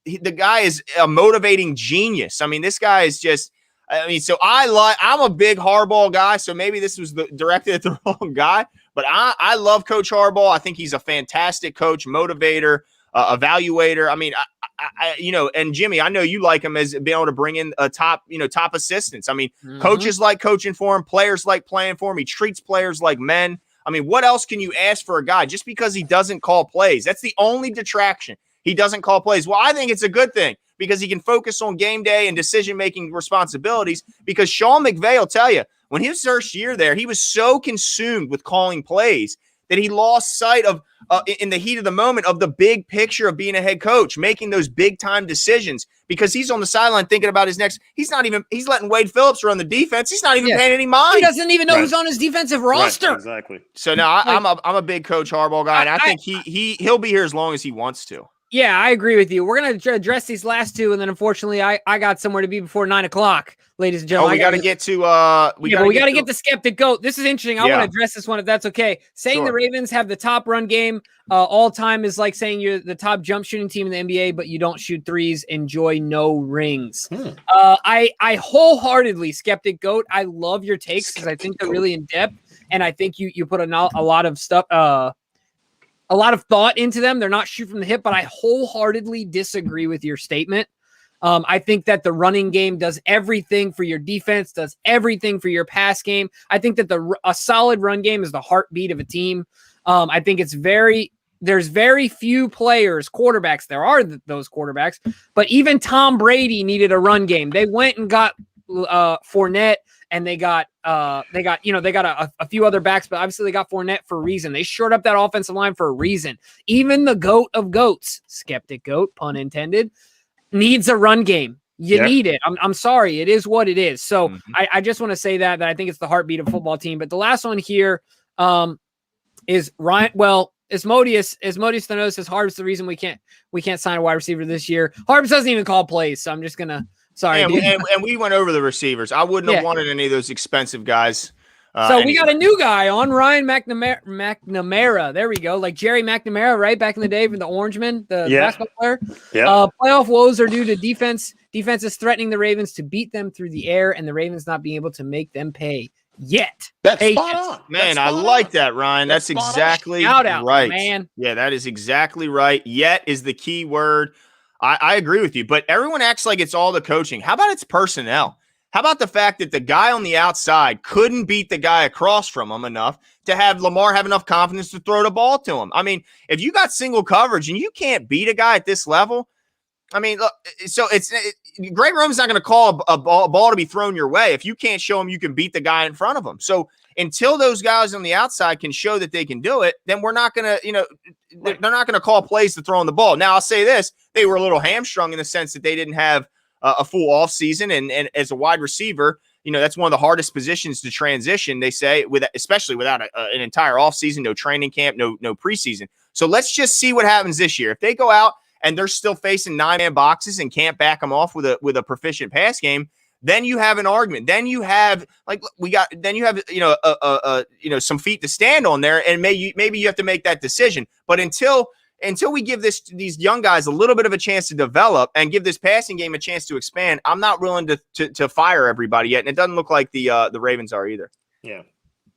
the guy is a motivating genius. I mean, this guy is just. I mean, so I'm a big Harbaugh guy, so maybe this was directed at the wrong guy, but I love Coach Harbaugh. I think he's a fantastic coach, motivator, evaluator. I mean, and Jimmy, I know you like him as being able to bring in top assistants. I mean, coaches like coaching for him, players like playing for him. He treats players like men. I mean, what else can you ask for a guy just because he doesn't call plays? That's the only detraction. He doesn't call plays. Well, I think it's a good thing because he can focus on game day and decision-making responsibilities, because Sean McVay will tell you, when his first year there, he was so consumed with calling plays that he lost sight of, in the heat of the moment, of the big picture of being a head coach, making those big-time decisions, because he's on the sideline thinking about his next – he's letting Wade Phillips run the defense. He's not even paying any mind. He doesn't even know who's on his defensive roster. Right, exactly. So, no, I'm a big Coach Harbaugh guy, and I think he'll be here as long as he wants to. Yeah, I agree with you. We're going to address these last two, and then unfortunately, I got somewhere to be before 9 o'clock, ladies and gentlemen. We got to get to we got to get the skeptic goat. This is interesting. I want to address this one if that's okay. Saying the Ravens have the top run game all time is like saying you're the top jump shooting team in the NBA, but you don't shoot threes. Enjoy no rings. I wholeheartedly skeptic goat. I love your takes because I think they're really in depth, and I think you put a lot of stuff. A lot of thought into them. They're not shoot from the hip, but I wholeheartedly disagree with your statement. I think that the running game does everything for your defense, does everything for your pass game. I think that a solid run game is the heartbeat of a team. I think there's very few players, quarterbacks. There are those quarterbacks, but even Tom Brady needed a run game. They went and got Fournette, and they got a few other backs, but obviously they got Fournette for a reason. They shored up that offensive line for a reason. Even the goat of goats, skeptic goat, pun intended, needs a run game. You need it. I'm sorry. It is what it is. So I just want to say that I think it's the heartbeat of a football team. But the last one here is Ryan. Well, Asmodeus Thanos says Harbs the reason we can't sign a wide receiver this year. Harbs doesn't even call plays, so I'm just gonna. Sorry, and we went over the receivers. I wouldn't have wanted any of those expensive guys. So we got a new guy on, Ryan McNamara. There we go. Like Jerry McNamara, right? Back in the day from the Orangemen, the basketball player. Yeah. Playoff woes are due to defense. Defense is threatening the Ravens to beat them through the air, and the Ravens not being able to make them pay yet. That's spot on. Man, I like that, Ryan. That's exactly right. Man. Yeah, that is exactly right. Yet is the key word. I agree with you, but everyone acts like it's all the coaching. How about its personnel? How about the fact that the guy on the outside couldn't beat the guy across from him enough to have Lamar have enough confidence to throw the ball to him? I mean, if you got single coverage and you can't beat a guy at this level, I mean, look, so Greg Roman's not going to call a ball to be thrown your way if you can't show him you can beat the guy in front of him. So until those guys on the outside can show that they can do it, then we're not going to, they're not going to call plays to throw on the ball. Now, I'll say this. They were a little hamstrung in the sense that they didn't have a full off season. And as a wide receiver, that's one of the hardest positions to transition, they say, especially without an entire off season, no training camp, no preseason. So let's just see what happens this year. If they go out and they're still facing 9-man boxes and can't back them off with a proficient pass game, then you have an argument. Then you have some feet to stand on there, and maybe you have to make that decision. But until we give these young guys a little bit of a chance to develop and give this passing game a chance to expand, I'm not willing to fire everybody yet, and it doesn't look like the Ravens are either. Yeah,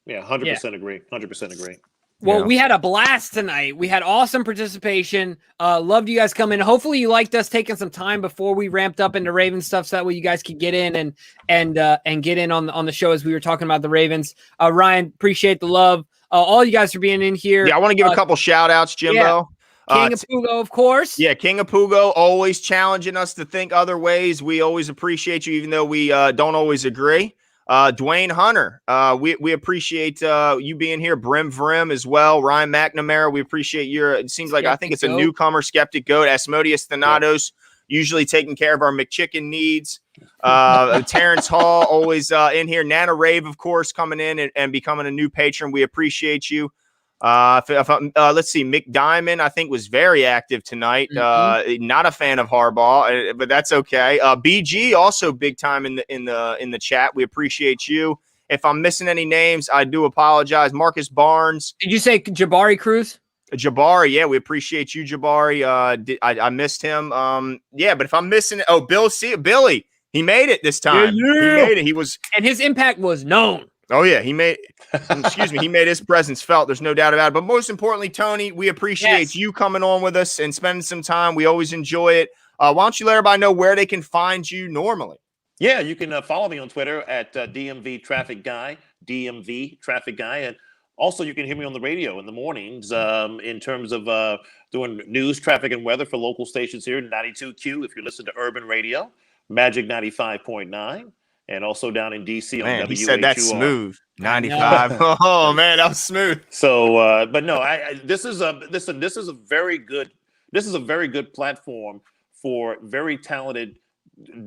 100% agree. 100% agree. Well, we had a blast tonight. We had awesome participation. Loved you guys coming. Hopefully you liked us taking some time before we ramped up into Ravens stuff so that way you guys could get in and get in on the show as we were talking about the Ravens. Ryan, appreciate the love. All you guys for being in here. Yeah, I want to give a couple shout outs, Jimbo. King of Pugo, of course. Yeah, King of Pugo, always challenging us to think other ways. We always appreciate you, even though we don't always agree. Dwayne Hunter, we appreciate you being here. Brim Vrim as well. Ryan McNamara, we appreciate it seems like, I think it's a newcomer, Skeptic Goat. Asmodeus Thanatos, usually taking care of our McChicken needs. Terrence Hall, always in here. Nana Rave, of course, coming in and becoming a new patron. We appreciate you. Let's see. Mick Diamond, I think, was very active tonight. Not a fan of Harbaugh, but that's okay. BG also big time in the chat. We appreciate you. If I'm missing any names, I do apologize. Marcus Barnes. Did you say Jabari Cruz? Jabari, yeah, we appreciate you, Jabari. I missed him. Yeah, but if I'm missing, Billy, he made it this time. Yeah. He made it. And his impact was known. Oh yeah, he made his presence felt. There's no doubt about it. But most importantly, Tony, we appreciate you coming on with us and spending some time. We always enjoy it. Why don't you let everybody know where they can find you normally? Yeah, you can follow me on Twitter at DMV Traffic Guy, and also you can hear me on the radio in the mornings in terms of doing news, traffic, and weather for local stations here, 92Q if you listen to Urban Radio, Magic 95.9, and also down in DC on WHUR. He said that's smooth. 95. Oh man, that was smooth. So, but no, this is a very good platform for very talented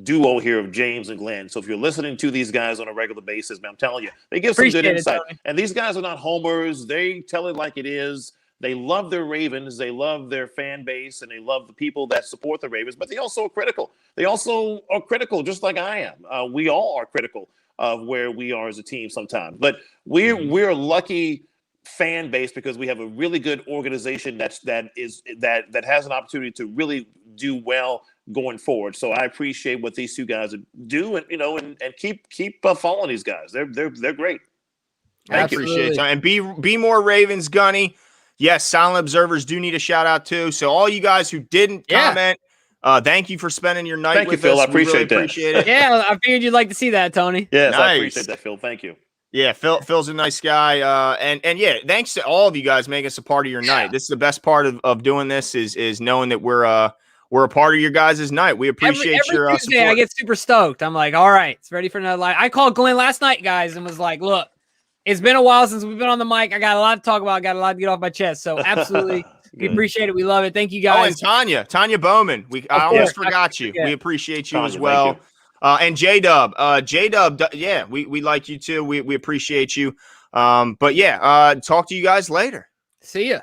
duo here of James and Glenn. So if you're listening to these guys on a regular basis, man, I'm telling you, they give some good insight. And these guys are not homers. They tell it like it is. They love their Ravens. They love their fan base, and they love the people that support the Ravens. But they also are critical. Just like I am. We all are critical of where we are as a team sometimes. But we're a lucky fan base because we have a really good organization that has an opportunity to really do well going forward. So I appreciate what these two guys do, and and keep following these guys. They're great. I appreciate it. And be more Ravens, Gunny. Yes, silent observers do need a shout out too. So all you guys who didn't comment, thank you for spending your night with us. Phil. I appreciate it. Yeah, I figured you'd like to see that, Tony. Yes, nice. I appreciate that, Phil. Thank you. Yeah, Phil's a nice guy. And yeah, thanks to all of you guys making us a part of your night. This is the best part of doing this is knowing that we're a part of your guys' night. We appreciate your Tuesday, support. I get super stoked. I'm like, all right, it's ready for another live. I called Glenn last night, guys, and was like, look, it's been a while since we've been on the mic. I got a lot to talk about. I got a lot to get off my chest. So absolutely, we appreciate it. We love it. Thank you, guys. Oh, and Tanya Bowman. I almost forgot you. We appreciate you Tanya, as well. And J-Dub. Yeah, we like you too. We appreciate you. But yeah, talk to you guys later. See ya.